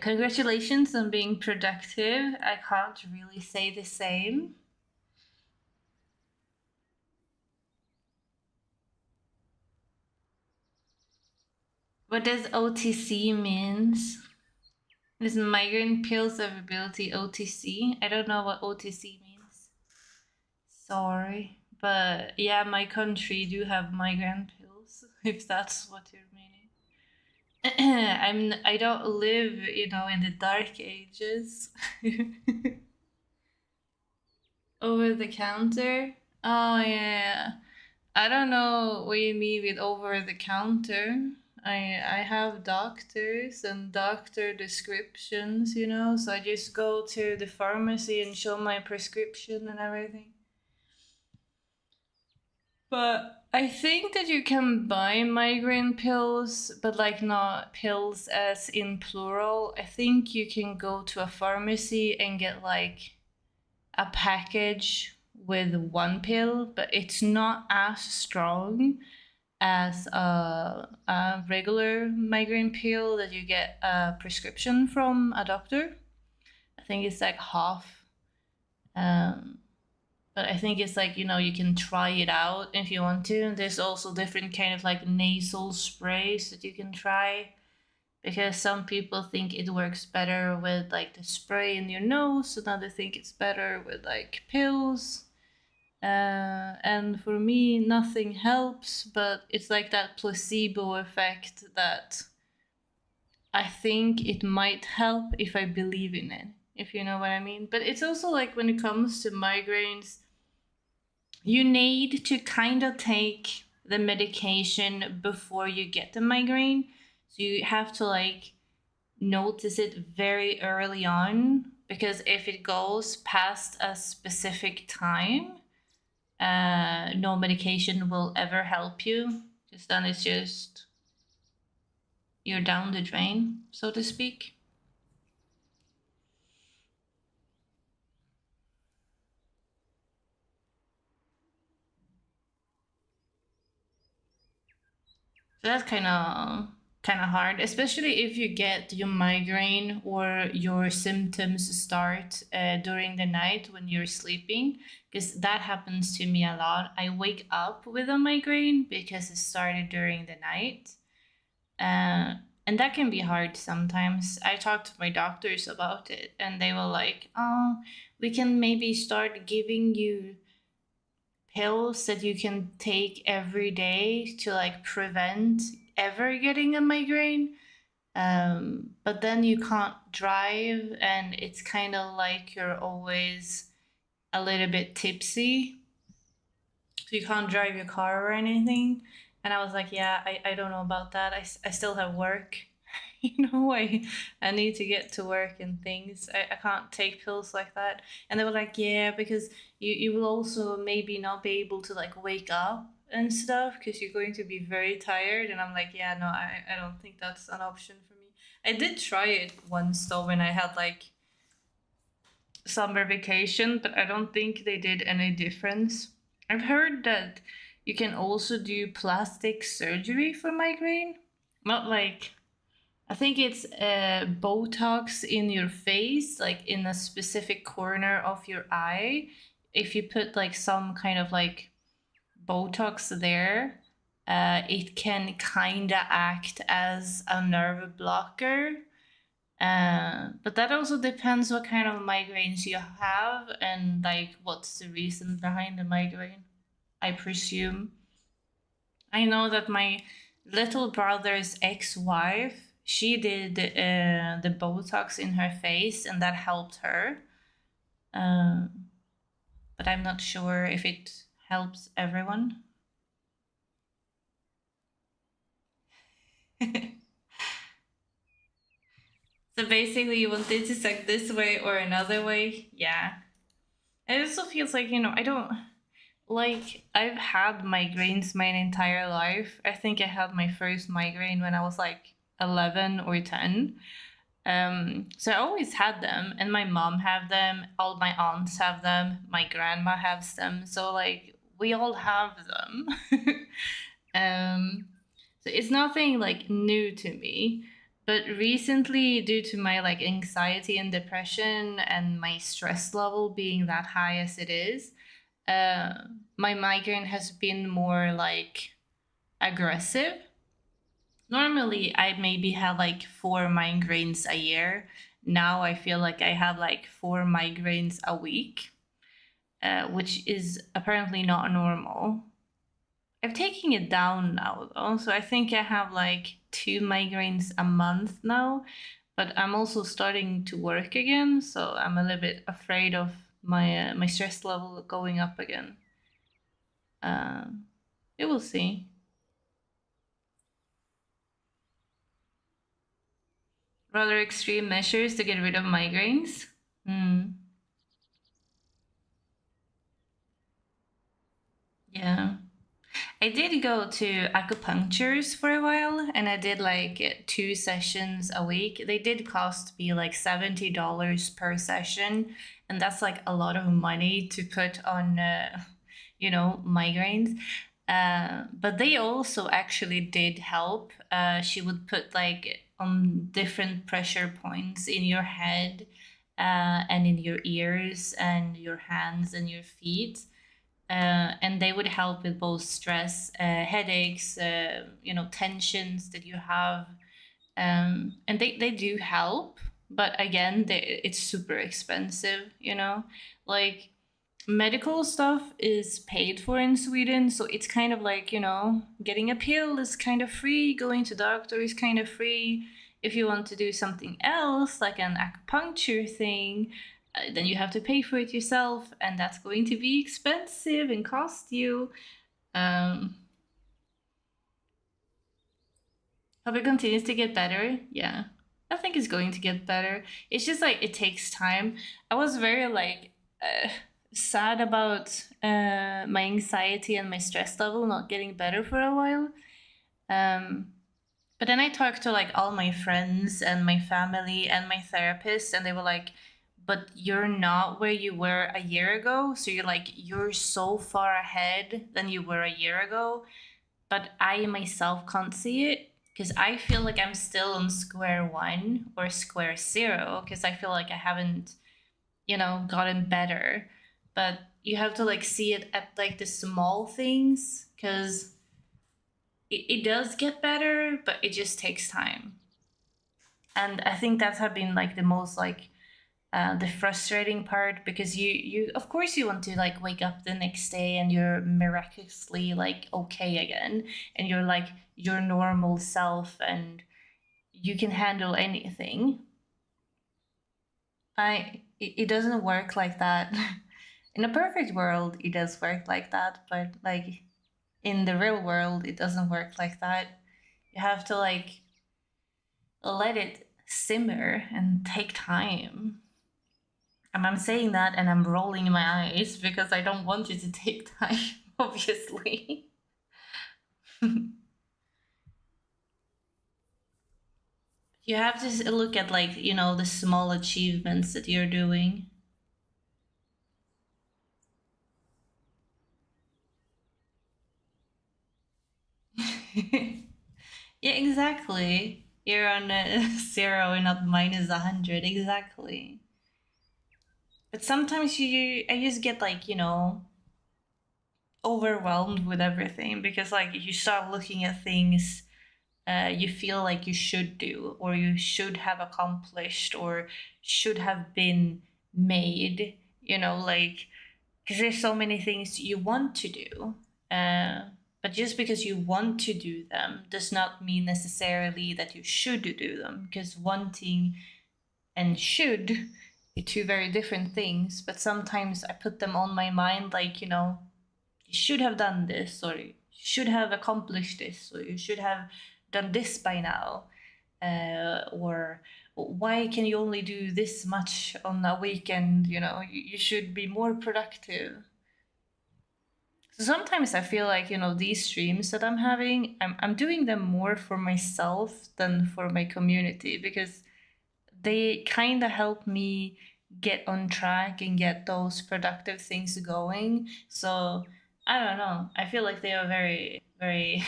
Congratulations on being productive. I can't really say the same. What does OTC means? Is migraine pills availability OTC? I don't know what OTC means. Sorry, But yeah, my country do have migraine pills, if that's what you're meaning. I don't live, in the dark ages. Over the counter? Oh yeah. I don't know what you mean with over the counter. I have doctors and doctor descriptions, so I just go to the pharmacy and show my prescription and everything. But I think that you can buy migraine pills, but like not pills as in plural. I think you can go to a pharmacy and get like a package with one pill, but it's not as strong as a regular migraine pill that you get a prescription from a doctor. I think it's like half. Um, but I think it's like, you can try it out if you want to. There's also different kind of like nasal sprays that you can try, because some people think it works better with like the spray in your nose, and others think it's better with like pills. And for me, nothing helps, but it's like that placebo effect that I think it might help if I believe in it, if you know what I mean. But it's also like when it comes to migraines, you need to kind of take the medication before you get the migraine. So you have to like notice it very early on, because if it goes past a specific time, no medication will ever help you. Just then it's just you're down the drain, so to speak. So that's kind of hard, especially if you get your migraine or your symptoms start during the night when you're sleeping, because that happens to me a lot. I wake up with a migraine because it started during the night. Uh, and that can be hard sometimes. I talked to my doctors about it, and they were like, "Oh, we can maybe start giving you pills that you can take every day to like prevent ever getting a migraine. But then you can't drive, and it's kind of like you're always a little bit tipsy, so you can't drive your car or anything." And I was like, yeah, I don't know about that. I still have work. I need to get to work and things. I can't take pills like that. And they were like, yeah, because you will also maybe not be able to like wake up and stuff because you're going to be very tired. And I'm like, yeah, no, I don't think that's an option for me. I did try it once though when I had like summer vacation, but I don't think they did any difference. I've heard that you can also do plastic surgery for migraine. Not like, I think it's Botox in your face, like in a specific corner of your eye. If you put like some kind of like Botox there, it can kind of act as a nerve blocker. But that also depends what kind of migraines you have and like what's the reason behind the migraine, I presume. I know that my little brother's ex-wife, she did the Botox in her face, and that helped her. Um, but I'm not sure if it helps everyone. So basically, you want it to suck this way or another way. Yeah. It also feels like, I don't like, I've had migraines my entire life. I think I had my first migraine when I was like 11 or 10. So I always had them, and my mom have them, all my aunts have them, my grandma has them. So like we all have them. um, so it's nothing like new to me. But recently, due to my like anxiety and depression and my stress level being that high as it is, uh, my migraine has been more like aggressive. Normally, I maybe have like 4 migraines a year. Now I feel like I have like 4 migraines a week. which is apparently not normal. I'm taking it down now though, so I think I have like 2 migraines a month now. But I'm also starting to work again, so I'm a little bit afraid of my stress level going up again. Um, we will see. Rather extreme measures to get rid of migraines. Hmm. Yeah. I did go to acupunctures for a while and I did like 2 sessions a week. They did cost me like $70 per session, and that's like a lot of money to put on, migraines. But they also actually did help. She would put like on different pressure points in your head, and in your ears and your hands and your feet, and they would help with both stress, headaches, tensions that you have, and they do help. But again, it's super expensive. Like medical stuff is paid for in Sweden, so it's kind of like getting a pill is kind of free, going to doctor is kind of free. If you want to do something else, like an acupuncture thing, then you have to pay for it yourself, and that's going to be expensive and cost you. Um, Hope it continues to get better. Yeah, I think it's going to get better. It's just like it takes time. I was very like sad about my anxiety and my stress level not getting better for a while. Um, but then I talked to like all my friends and my family and my therapist, and they were like, "But you're not where you were a year ago. So you're so far ahead than you were a year ago." But I myself can't see it because I feel like I'm still on square one or square zero because I feel like I haven't, gotten better. But you have to like see it at like the small things because it does get better, but it just takes time. And I think that's have been like the most like the frustrating part, because you of course you want to like wake up the next day and you're miraculously like okay again, and you're like your normal self and you can handle anything. It doesn't work like that. In a perfect world it does work like that, but like in the real world it doesn't work like that. You have to like let it simmer and take time. And I'm saying that and I'm rolling my eyes because I don't want you to take time, obviously. You have to look at like, the small achievements that you're doing. Yeah, exactly. You're on a zero and not minus 100, exactly. But sometimes I just get like, overwhelmed with everything because like you start looking at things you feel like you should do or you should have accomplished or should have been made, like because there's so many things you want to do, uh, but just because you want to do them does not mean necessarily that you should do them, because wanting and should are two very different things. But sometimes I put them on my mind like, you should have done this, or you should have accomplished this, or you should have done this by now, or why can you only do this much on a weekend? You should be more productive. So sometimes I feel like, these streams that I'm having, I'm doing them more for myself than for my community, because they kind of help me get on track and get those productive things going. So I don't know. I feel like they are very, very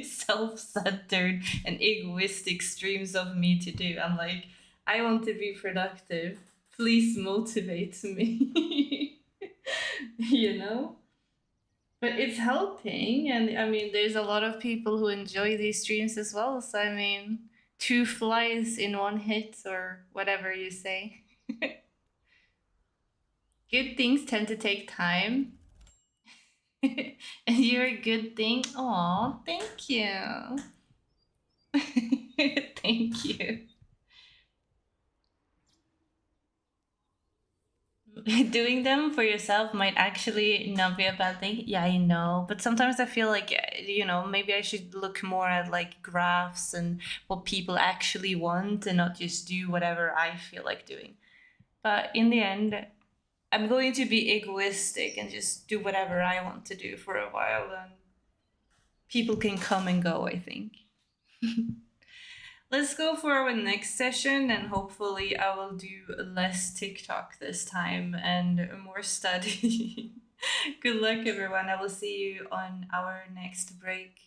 self-centered and egoistic streams of me to do. I'm like, I want to be productive. Please motivate me. you know? But it's helping, and I mean, there's a lot of people who enjoy these streams as well. So I mean, two flies in one hit, or whatever you say. Good things tend to take time. And you're a good thing. Oh, thank you. Thank you. Doing them for yourself might actually not be a bad thing. Yeah, I know. But sometimes I feel like, maybe I should look more at like graphs and what people actually want and not just do whatever I feel like doing. But in the end, I'm going to be egoistic and just do whatever I want to do for a while, and people can come and go, I think. Let's go for our next session, and hopefully, I will do less TikTok this time and more study. Good luck, everyone. I will see you on our next break.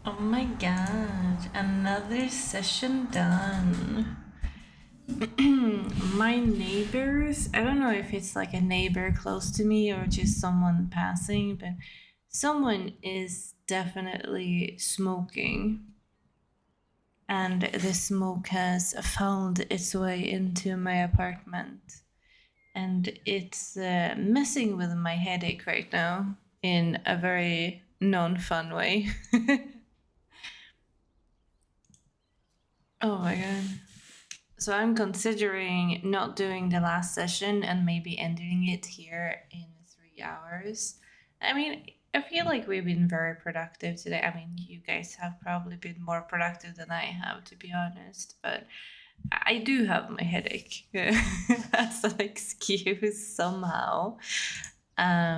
Oh my god, another session done. My neighbors, I don't know if it's like a neighbor close to me or just someone passing, but someone is definitely smoking. And the smoke has found its way into my apartment. And it's messing with my headache right now in a very non fun way. Oh my god. So I'm considering not doing the last session and maybe ending it here in 3 hours. I mean, I feel like we've been very productive today. I mean, you guys have probably been more productive than I have, to be honest, but I do have my headache as an excuse somehow. But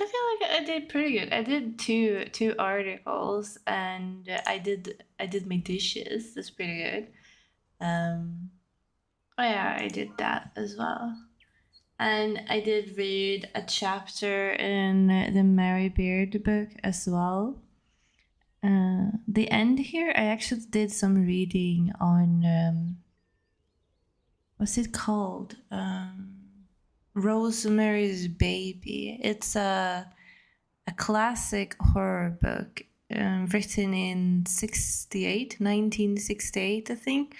I feel like I did pretty good. I did two articles, and I did my dishes. That's pretty good. Oh yeah, I did that as well. And I did read a chapter in the Mary Beard book as well. The end here, I actually did some reading on what's it called? Rosemary's Baby. It's a classic horror book written in 1968, I think.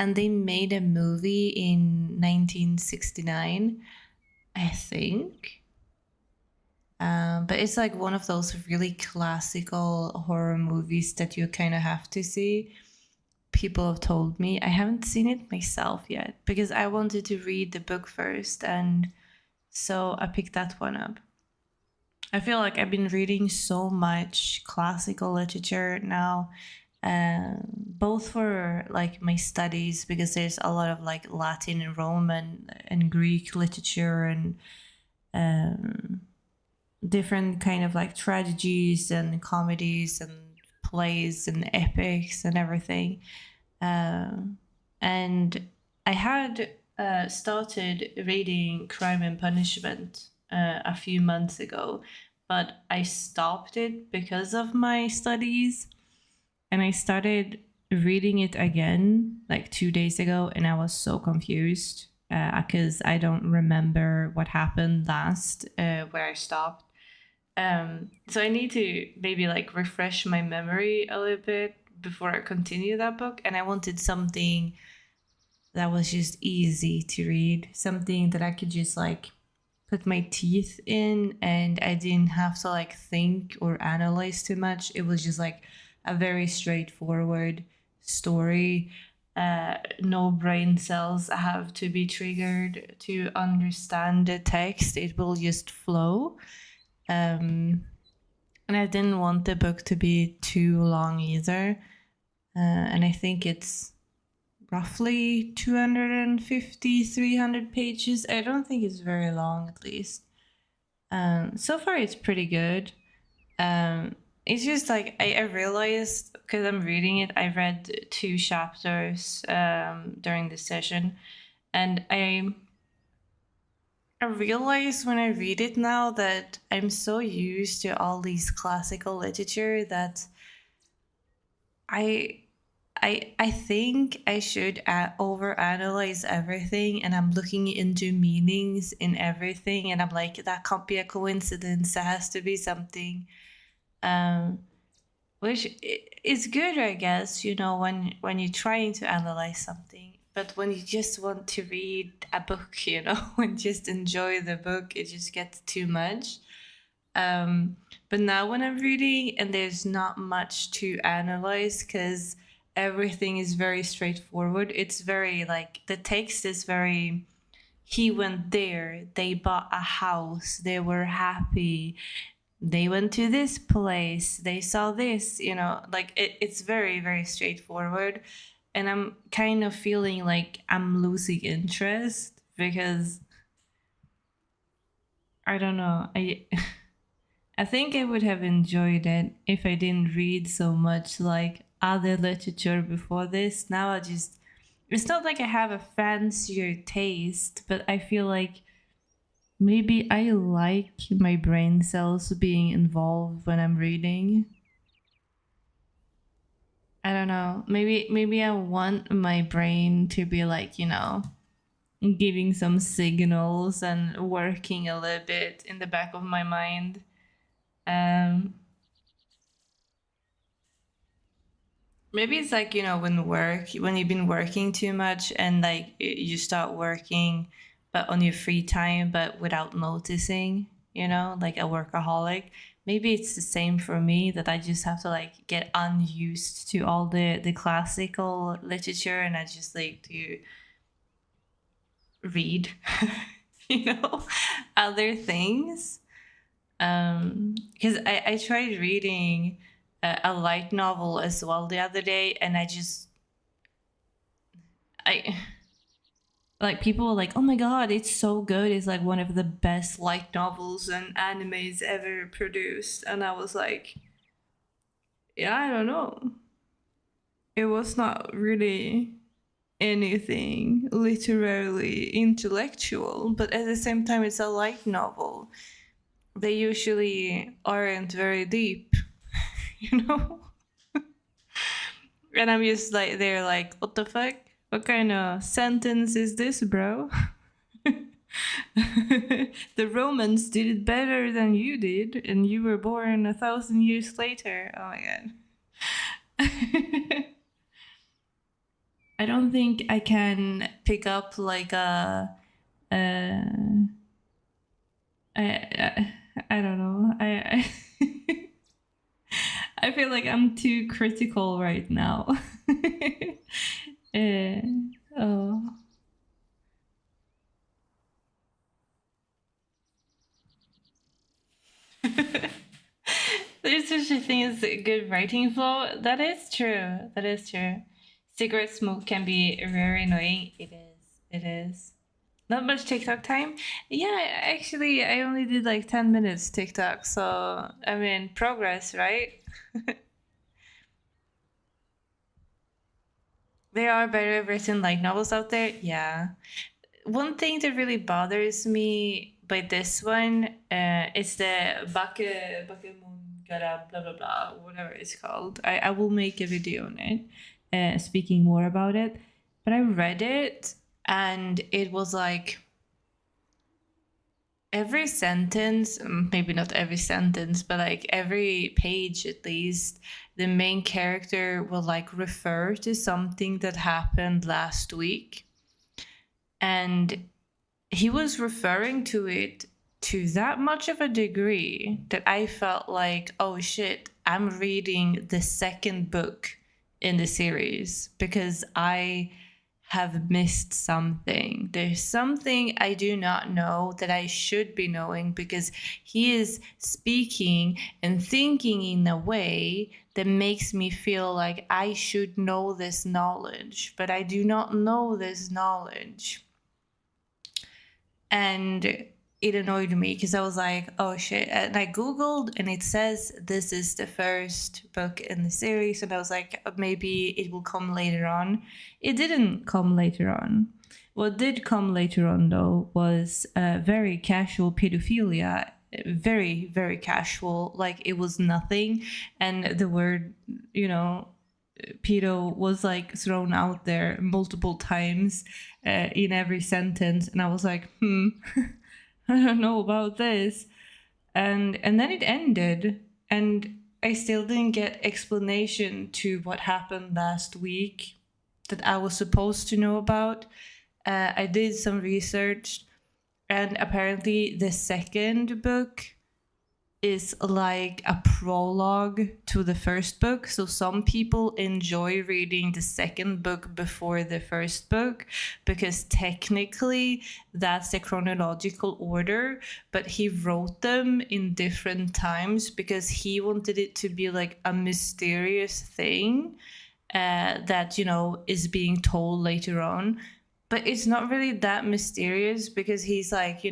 And they made a movie in 1969, I think. But it's like one of those really classical horror movies that you kind of have to see. People have told me. I haven't seen it myself yet because I wanted to read the book first, and so I picked that one up. I feel like I've been reading so much classical literature now, both for like my studies because there's a lot of like Latin and Roman and Greek literature and different kind of like tragedies and comedies and plays and epics and everything. And I had started reading Crime and Punishment a few months ago, but I stopped it because of my studies. And I started reading it again like 2 days ago, and I was so confused because I don't remember what happened last where I stopped. So I need to maybe like refresh my memory a little bit before I continue that book. And I wanted something that was just easy to read, something that I could just like put my teeth in and I didn't have to like think or analyze too much. It was just like a very straightforward story. No brain cells have to be triggered to understand the text. It will just flow. And I didn't want the book to be too long either. And I think it's roughly 250, 300 pages. I don't think it's very long, at least. So far, it's pretty good. It's just like I realized because I'm reading it, I read 2 chapters during this session, and I realize when I read it now that I'm so used to all these classical literature that I think I should overanalyze everything, and I'm looking into meanings in everything, and I'm like, that can't be a coincidence. There has to be something, which is good, I guess. You know, when you're trying to analyze something, but when you just want to read a book, you know, and just enjoy the book, it just gets too much. But now when I'm reading, and there's not much to analyze because everything is very straightforward. It's very like the text is very, he went there, they bought a house, they were happy, they went to this place, they saw this, you know, like it's very, very straightforward. And I'm kind of feeling like I'm losing interest because I don't know. I think I would have enjoyed it if I didn't read so much like other literature before this. Now I just, it's not like I have a fancier taste, but I feel like maybe I like my brain cells being involved when I'm reading. I don't know. Maybe I want my brain to be like, giving some signals and working a little bit in the back of my mind. Um Maybe it's like, when you've been working too much and like you start working but on your free time but without noticing, like a workaholic. Maybe it's the same for me, that I just have to like get unused to all the classical literature, and I just like to read, you know, other things. Because I tried reading a light novel as well the other day, and I like, people were like, "Oh my god, it's so good! It's like one of the best light novels and animes ever produced," and I was like, "Yeah, I don't know. It was not really anything literally intellectual, but at the same time, it's a light novel. They usually aren't very deep, you know." And I'm just like, they're like, "What the fuck? What kind of sentence is this, bro?" The Romans did it better than you did, and you were born 1,000 years later. Oh my god. I don't think I can pick up like uh I don't know. I feel like I'm too critical right now. uh, oh. There's such a thing as a good writing flow. That is true. That is true. Cigarette smoke can be very annoying. It is. It is. Not much TikTok time. Yeah, actually, I only did like 10 minutes TikTok. So, I mean, progress, right? There are better written light novels out there. Yeah. One thing that really bothers me by this one is the Bakemungara blah blah blah, whatever it's called. I will make a video on it, speaking more about it. But I read it, and it was like every sentence, maybe not every sentence, but like every page at least, the main character will like refer to something that happened last week. And he was referring to it to that much of a degree that I felt like, oh shit, I'm reading the second book in the series because I have missed something. There's something I do not know that I should be knowing, because he is speaking and thinking in a way that makes me feel like I should know this knowledge, but I do not know this knowledge. And it annoyed me because I was like, oh shit. And I Googled, and it says this is the first book in the series. And I was like, maybe it will come later on. It didn't come later on. What did come later on, though, was very casual pedophilia. Very, very casual. Like, it was nothing. And the word, pedo was like thrown out there multiple times in every sentence, and I was like, I don't know about this. And then it ended, and I still didn't get explanation to what happened last week that I was supposed to know about. I did some research, and apparently the second book is like a prologue to the first book. So some people enjoy reading the second book before the first book because technically that's the chronological order, but he wrote them in different times because he wanted it to be like a mysterious thing that, is being told later on. But it's not really that mysterious because he's like,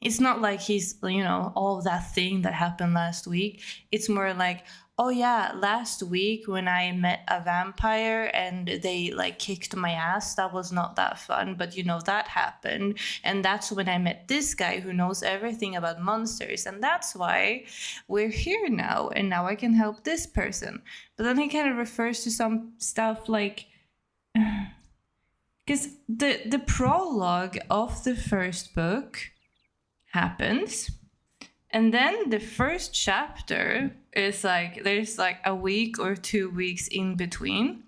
it's not like he's, all that thing that happened last week. It's more like, oh yeah, last week when I met a vampire and they like kicked my ass, that was not that fun, but you know, that happened. And that's when I met this guy who knows everything about monsters. And that's why we're here now. And now I can help this person. But then he kind of refers to some stuff like, because the prologue of the first book happens, and then the first chapter is like there's like a week or 2 weeks in between,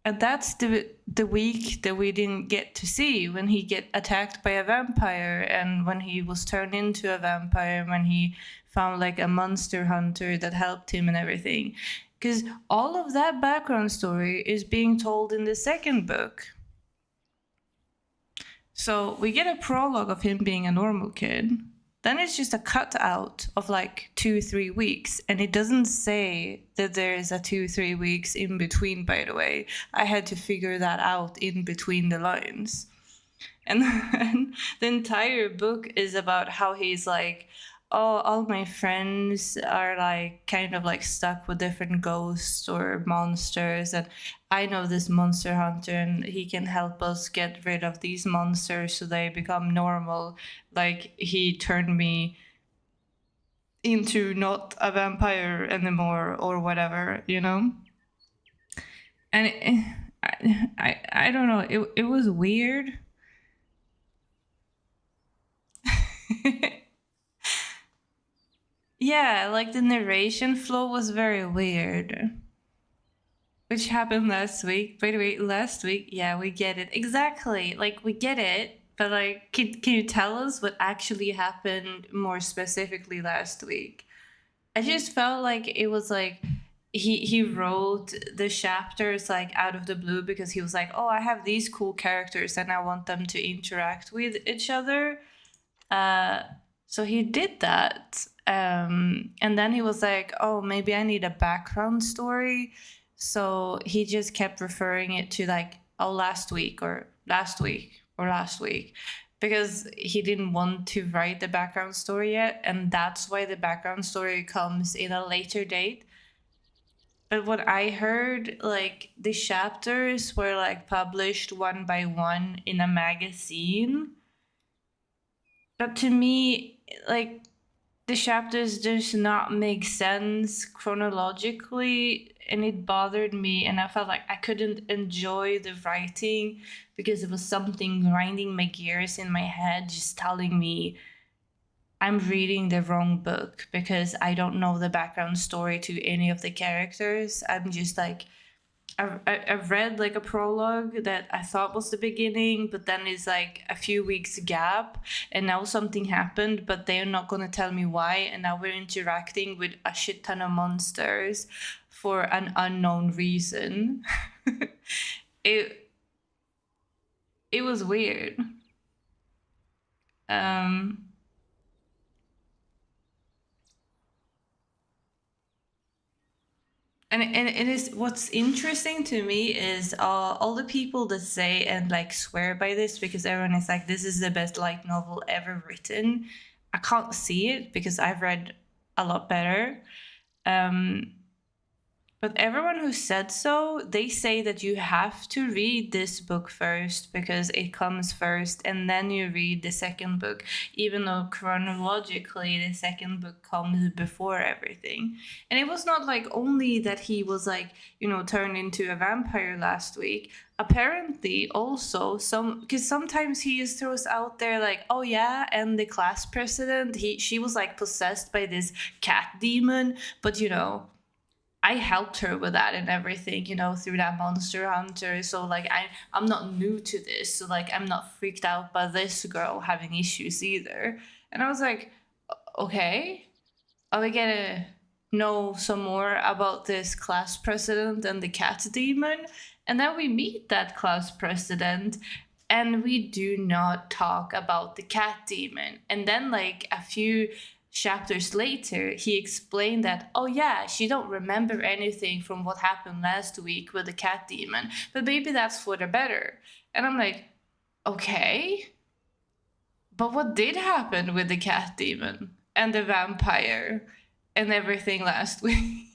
and that's the week that we didn't get to see when he get attacked by a vampire, and when he was turned into a vampire, when he found like a monster hunter that helped him and everything. Because all of that background story is being told in the second book. So we get a prologue of him being a normal kid. Then it's just a cutout of like 2-3 weeks. And it doesn't say that there is a 2-3 weeks in between, by the way. I had to figure that out in between the lines. And then the entire book is about how he's like, oh, all my friends are like kind of like stuck with different ghosts or monsters, and I know this monster hunter and he can help us get rid of these monsters so they become normal. Like he turned me into not a vampire anymore or whatever, you know? And I don't know, it was weird. Yeah, like the narration flow was very weird. Which happened last week. By the way, last week, yeah, we get it. Exactly. Like, we get it, but like, can you tell us what actually happened more specifically last week? I just felt like it was like he wrote the chapters like out of the blue because he was like, oh, I have these cool characters and I want them to interact with each other. So he did that. And then he was like, oh, maybe I need a background story. So he just kept referring it to like, oh, last week or last week or last week, because he didn't want to write the background story yet. And that's why the background story comes in a later date. But what I heard, like the chapters were like published one by one in a magazine. But to me, like the chapters just not make sense chronologically, and it bothered me, and I felt like I couldn't enjoy the writing because it was something grinding my gears in my head, just telling me I'm reading the wrong book because I don't know the background story to any of the characters. I'm just like, I've read like a prologue that I thought was the beginning, but then it's like a few weeks gap, and now something happened, but they're not gonna tell me why, and now we're interacting with a shit ton of monsters for an unknown reason. it it was weird. And it is, what's interesting to me is all the people that say and like swear by this, because everyone is like, this is the best light novel ever written. I can't see it because I've read a lot better. But everyone who said so, they say that you have to read this book first because it comes first, and then you read the second book, even though chronologically the second book comes before everything. And it was not like only that he was like, you know, turned into a vampire last week. Apparently also because sometimes he just throws out there like, oh yeah, and the class president, she was like possessed by this cat demon, but you know, I helped her with that and everything, you know, through that monster hunter. So like I'm not new to this. So like I'm not freaked out by this girl having issues either. And I was like, okay, are we gonna know some more about this class president and the cat demon? And then we meet that class president, and we do not talk about the cat demon. And then like a few chapters later, he explained that, oh yeah, she don't remember anything from what happened last week with the cat demon, but maybe that's for the better. And I'm like, okay, but what did happen with the cat demon and the vampire? and everything last week.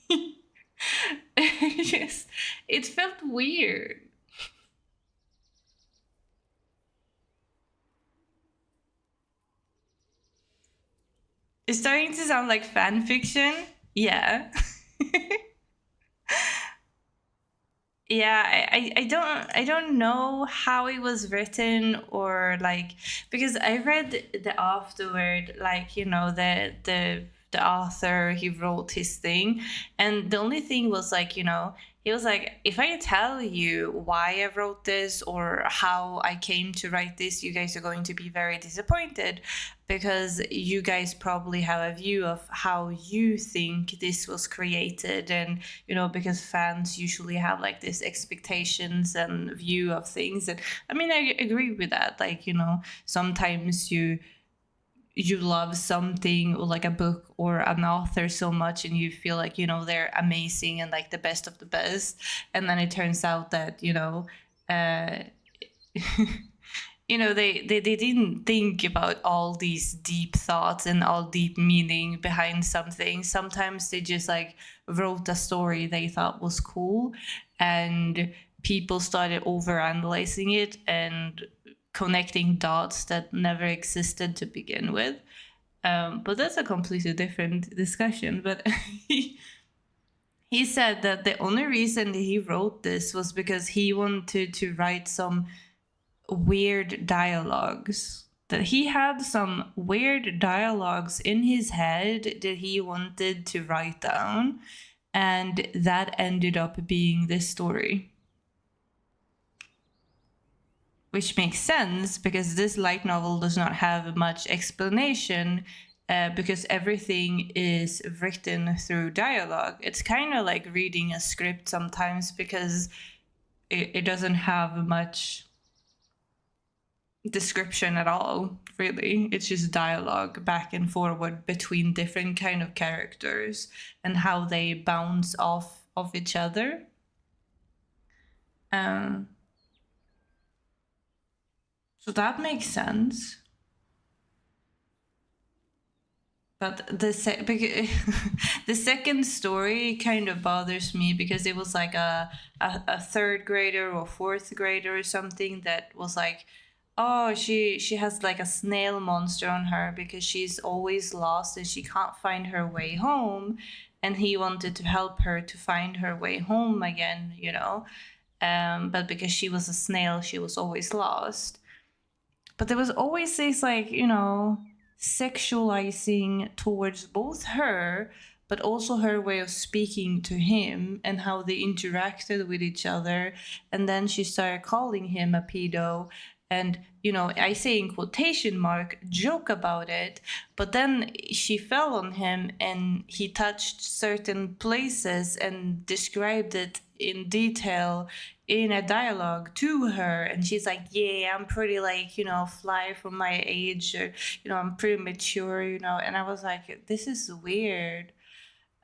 Just, it felt weird. It's starting to sound like fan fiction. Yeah. Yeah, I don't know how it was written, or like, because I read the afterword, like, the author, he wrote his thing, and the only thing was like, he was like, if I tell you why I wrote this or how I came to write this, you guys are going to be very disappointed, because you guys probably have a view of how you think this was created, and because fans usually have like this expectations and view of things. And I mean, I agree with that. Like, sometimes you love something, or like a book or an author so much, and you feel like, they're amazing and like the best of the best, and then it turns out that, uh they didn't think about all these deep thoughts and all deep meaning behind something. Sometimes they just like wrote a story they thought was cool, and people started over analyzing it and connecting dots that never existed to begin with. But that's a completely different discussion. But he said that the only reason he wrote this was because he wanted to write some weird dialogues. That he had some weird dialogues in his head that he wanted to write down, and that ended up being this story. Which makes sense, because this light novel does not have much explanation, because everything is written through dialogue. It's kind of like reading a script sometimes, because it doesn't have much description at all, really. It's just dialogue back and forward between different kind of characters and how they bounce off of each other. So that makes sense. But the second story kind of bothers me, because it was like a third grader or fourth grader or something that was like, oh, she has like a snail monster on her because she's always lost and she can't find her way home, and he wanted to help her to find her way home again, but because she was a snail, she was always lost. But there was always this, like, sexualizing towards both her, but also her way of speaking to him and how they interacted with each other. And then she started calling him a pedo. And, I say in quotation mark, joke about it. But then she fell on him and he touched certain places and described it in detail in a dialogue to her, and she's like, yeah, I'm pretty, like, fly for my age, or I'm pretty mature, and I was like, this is weird.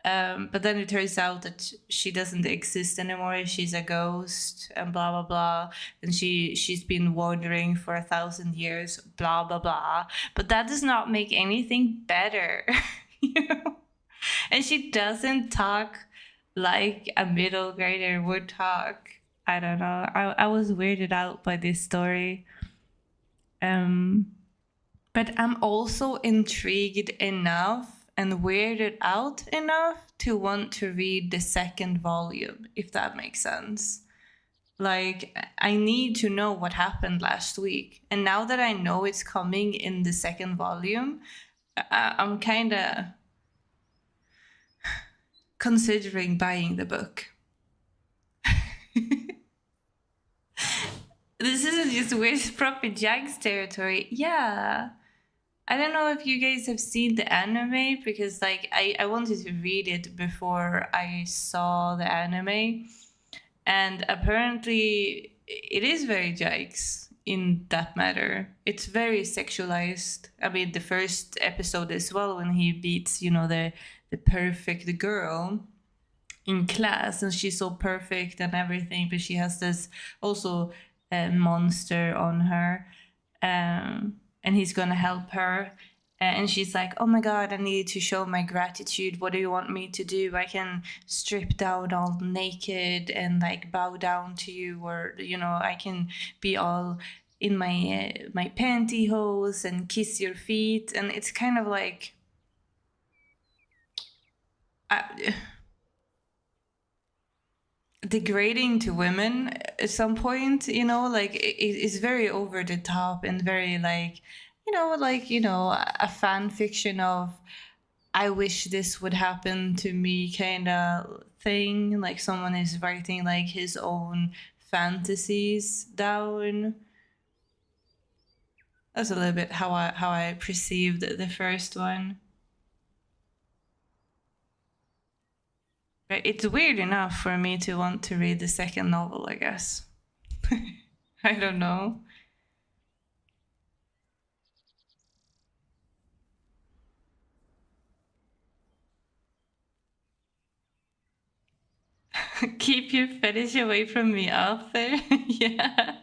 But then it turns out that she doesn't exist anymore, she's a ghost, and blah blah blah, and she's been wandering for 1,000 years, blah blah blah. But that does not make anything better. And she doesn't talk like a middle grader would talk. I don't know. I was weirded out by this story. But I'm also intrigued enough and weirded out enough to want to read the second volume, if that makes sense. Like, I need to know what happened last week. And now that I know it's coming in the second volume, I'm kind of considering buying the book. This isn't just Wish proper Jags territory. Yeah. I don't know if you guys have seen the anime, because like I wanted to read it before I saw the anime. And apparently it is very Jags in that matter. It's very sexualized. I mean, the first episode as well, when he beats, the perfect girl in class, and she's so perfect and everything, but she has this also monster on her, and he's gonna help her, And she's like, oh my God, I need to show my gratitude. What do you want me to do? I can strip down all naked and like bow down to you, or, you know, I can be all in my pantyhose and kiss your feet. And it's kind of like, degrading to women at some point, you know, like it's very over the top and very like, you know, a fan fiction of I wish this would happen to me kind of thing. Like someone is writing like his own fantasies down. That's a little bit how I perceived the first one. But it's weird enough for me to want to read the second novel, I guess. I don't know. Keep your fetish away from me, Arthur. Yeah,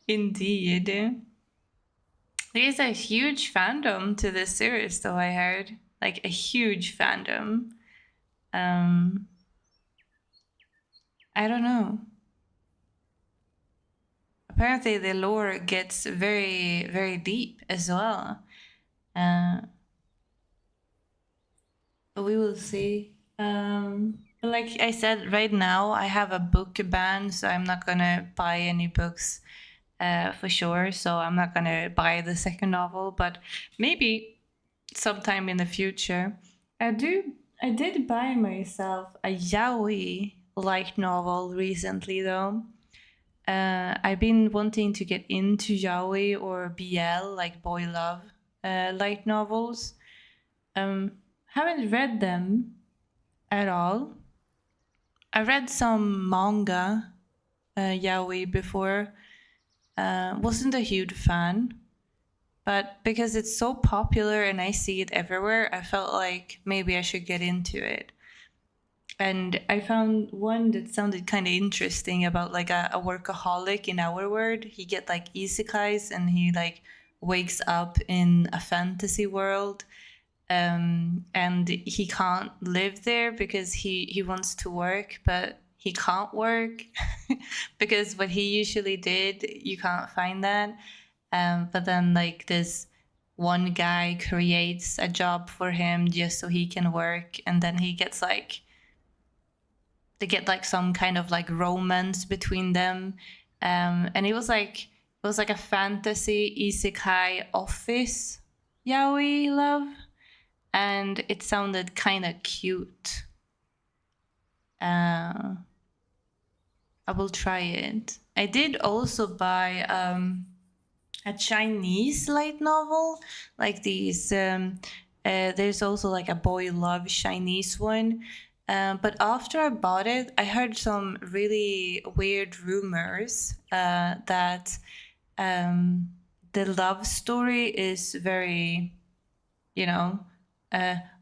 indeed. There's a huge fandom to this series, though, I heard. Like, a huge fandom. I don't know. Apparently, the lore gets very, very deep as well. But we will see. Like I said, right now I have a book ban, so I'm not gonna buy any books for sure. So I'm not gonna buy the second novel, but maybe sometime in the future. I did buy myself a yaoi light novel recently, though. I've been wanting to get into yaoi or BL, like boy love, light novels. Haven't read them at all. I read some manga yaoi before. Wasn't a huge fan, but because it's so popular and I see it everywhere, I felt like maybe I should get into it. And I found one that sounded kind of interesting about like a workaholic in our world. He get like isekais and he like wakes up in a fantasy world, and he can't live there because he wants to work, but he can't work because what he usually did, you can't find that. But then like this one guy creates a job for him just so he can work, and then he gets like they get like some kind of like romance between them. And it was like a fantasy isekai office yaoi love, and it sounded kind of cute. I will try it. I did also buy a Chinese light novel, like these. There's also like a boy love Chinese one. But after I bought it, I heard some really weird rumors that the love story is very, you know,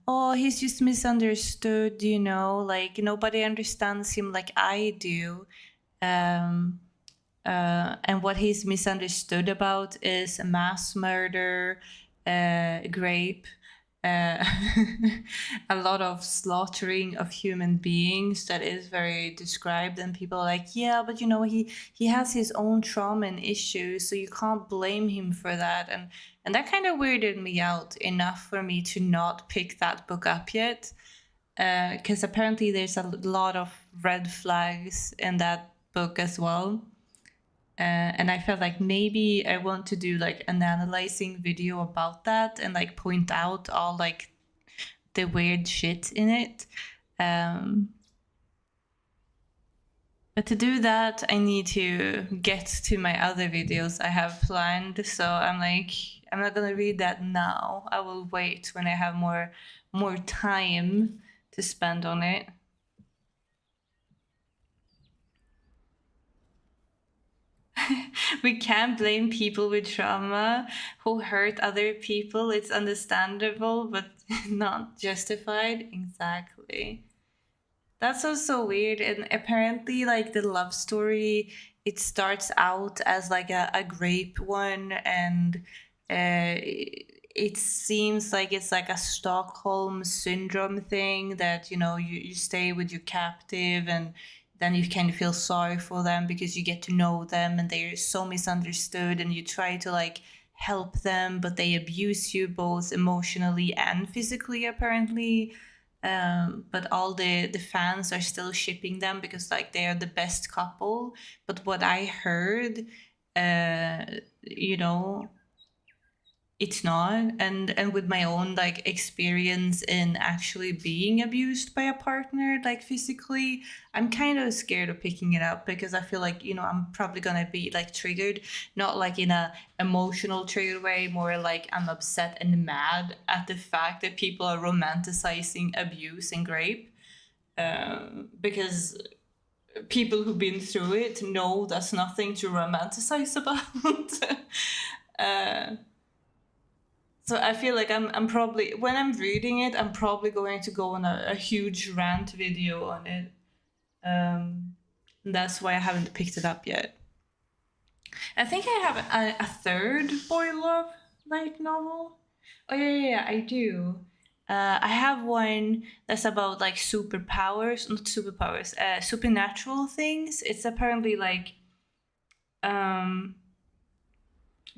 oh, he's just misunderstood, you know, like nobody understands him like I do. And what he's misunderstood about is mass murder, rape, uh, a lot of slaughtering of human beings that is very described, and people are like, yeah, but you know, he has his own trauma and issues, so you can't blame him for that. And that kind of weirded me out enough for me to not pick that book up yet, because apparently there's a lot of red flags in that book as well. And I felt like maybe I want to do like an analyzing video about that and like point out all like the weird shit in it. But to do that, I need to get to my other videos I have planned. So I'm like, I'm not gonna read that now. I will wait when I have more time to spend on it. We can't blame people with trauma who hurt other people. It's understandable, but not justified. Exactly. That's also weird. And apparently, like the love story, it starts out as like a grape one, and it seems like it's like a Stockholm syndrome thing that, you stay with your captive, and then you kind of feel sorry for them because you get to know them and they're so misunderstood, and you try to like help them, but they abuse you both emotionally and physically, apparently. But all the fans are still shipping them because like they are the best couple. But what I heard, you know, it's not. And with my own like experience in actually being abused by a partner, like physically, I'm kind of scared of picking it up because I feel like, I'm probably gonna be like triggered, not like in a emotional trigger way, more like I'm upset and mad at the fact that people are romanticizing abuse and rape, because people who've been through it know that's nothing to romanticize about. uh, so I feel like I'm probably, when I'm reading it, I'm probably going to go on a huge rant video on it. That's why I haven't picked it up yet. I think I have a third boy love light novel. Oh yeah, I do. I have one that's about like superpowers, not superpowers, supernatural things. It's apparently like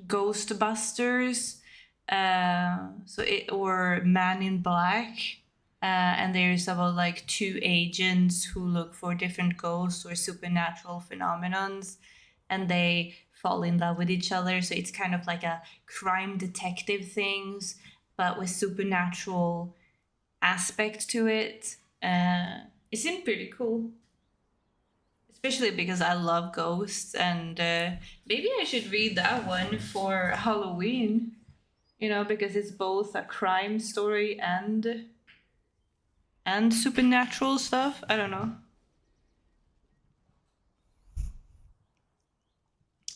Ghostbusters, or Man in Black, and there's about like two agents who look for different ghosts or supernatural phenomenons, and they fall in love with each other. So it's kind of like a crime detective things, but with supernatural aspect to it. It seemed pretty cool, especially because I love ghosts, and maybe I should read that one for Halloween. Because it's both a crime story and supernatural stuff. I don't know.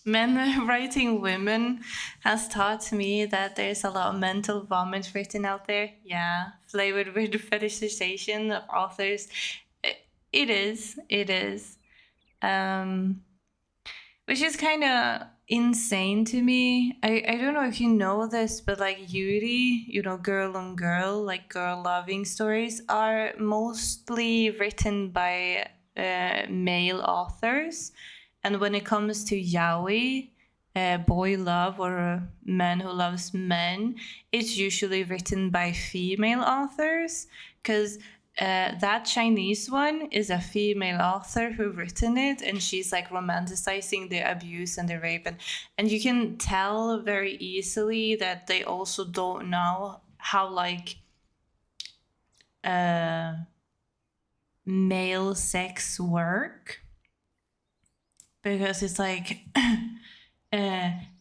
Men writing women has taught me that there's a lot of mental vomit written out there. Yeah, flavored with fetishization of authors. It is. It is. Which is kind of insane to me. I don't know if you know this, but like Yuri, girl on girl, like girl loving stories are mostly written by male authors. And when it comes to yaoi, boy love, or man who loves men, it's usually written by female authors, because that Chinese one is a female author who written it, and she's like romanticizing the abuse and the rape, and you can tell very easily that they also don't know how like male sex work, because it's like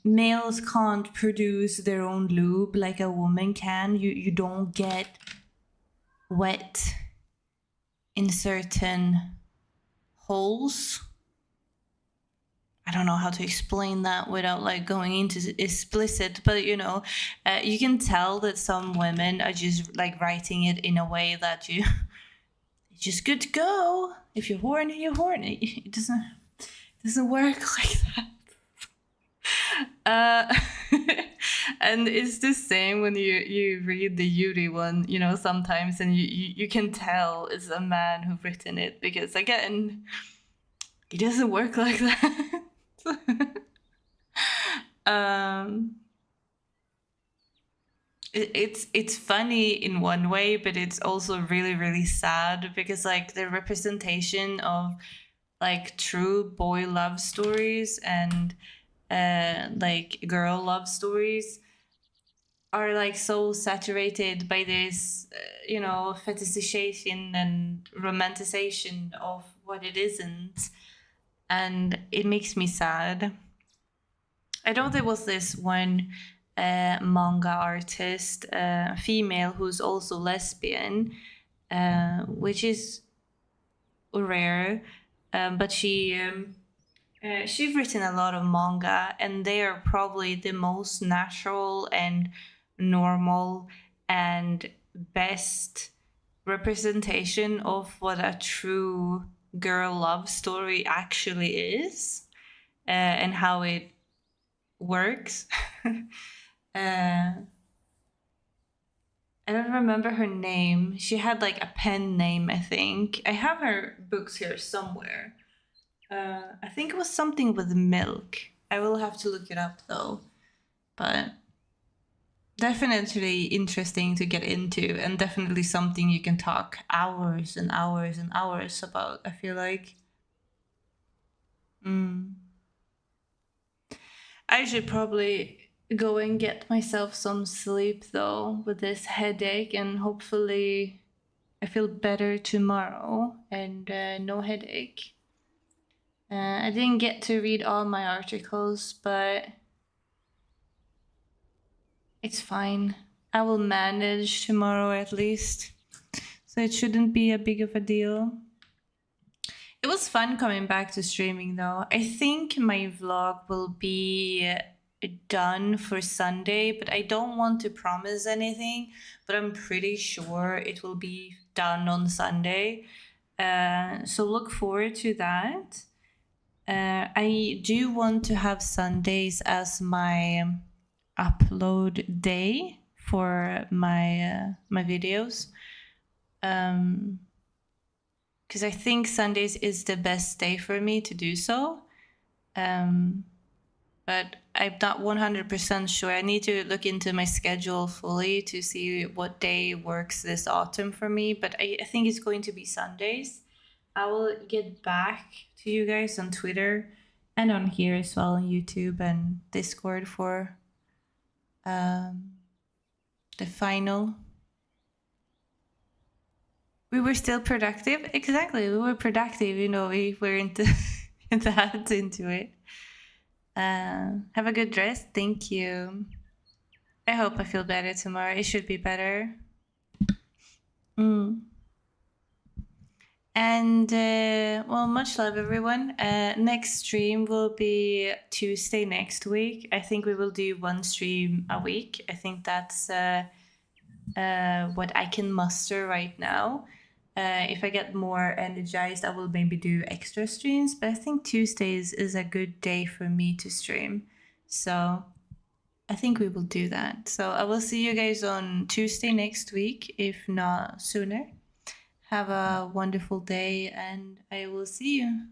males can't produce their own lube like a woman can. You don't get wet in certain holes. I don't know how to explain that without like going into explicit, but you can tell that some women are just like writing it in a way that it's just good to go. If you're horny, you're horny. It doesn't work like that. And it's the same when you read the Yuri one, sometimes, and you can tell it's a man who's written it, because again, it doesn't work like that. It's funny in one way, but it's also really, really sad, because like the representation of like true boy love stories and like girl love stories are like so saturated by this fetishization and romanticization of what it isn't, and it makes me sad. I know there was this one manga artist, female, who's also lesbian, which is rare, but she's written a lot of manga, and they are probably the most natural and normal and best representation of what a true girl love story actually is, and how it works. I don't remember her name. She had like a pen name, I think. I have her books here somewhere. I think it was something with milk. I will have to look it up though. But definitely interesting to get into, and definitely something you can talk hours and hours and hours about, I feel like. I should probably go and get myself some sleep though with this headache, and hopefully I feel better tomorrow and no headache. I didn't get to read all my articles, but it's fine. I will manage tomorrow at least. So it shouldn't be a big of a deal. It was fun coming back to streaming though. I think my vlog will be done for Sunday, but I don't want to promise anything, but I'm pretty sure it will be done on Sunday. So look forward to that. I do want to have Sundays as my upload day for my videos. Because I think Sundays is the best day for me to do so. But I'm not 100% sure. I need to look into my schedule fully to see what day works this autumn for me. But I think it's going to be Sundays. I will get back to you guys on Twitter and on here as well on YouTube and Discord for the final. We were still productive. Exactly, we were productive. You know, we were into that into it. Have a good rest. Thank you. I hope I feel better tomorrow. It should be better. And well, much love, everyone. Next stream will be Tuesday next week. I think we will do one stream a week. I think that's what I can muster right now. If I get more energized, I will maybe do extra streams, but I think Tuesdays is a good day for me to stream. So I think we will do that. So I will see you guys on Tuesday next week, if not sooner. Have a wonderful day, and I will see you.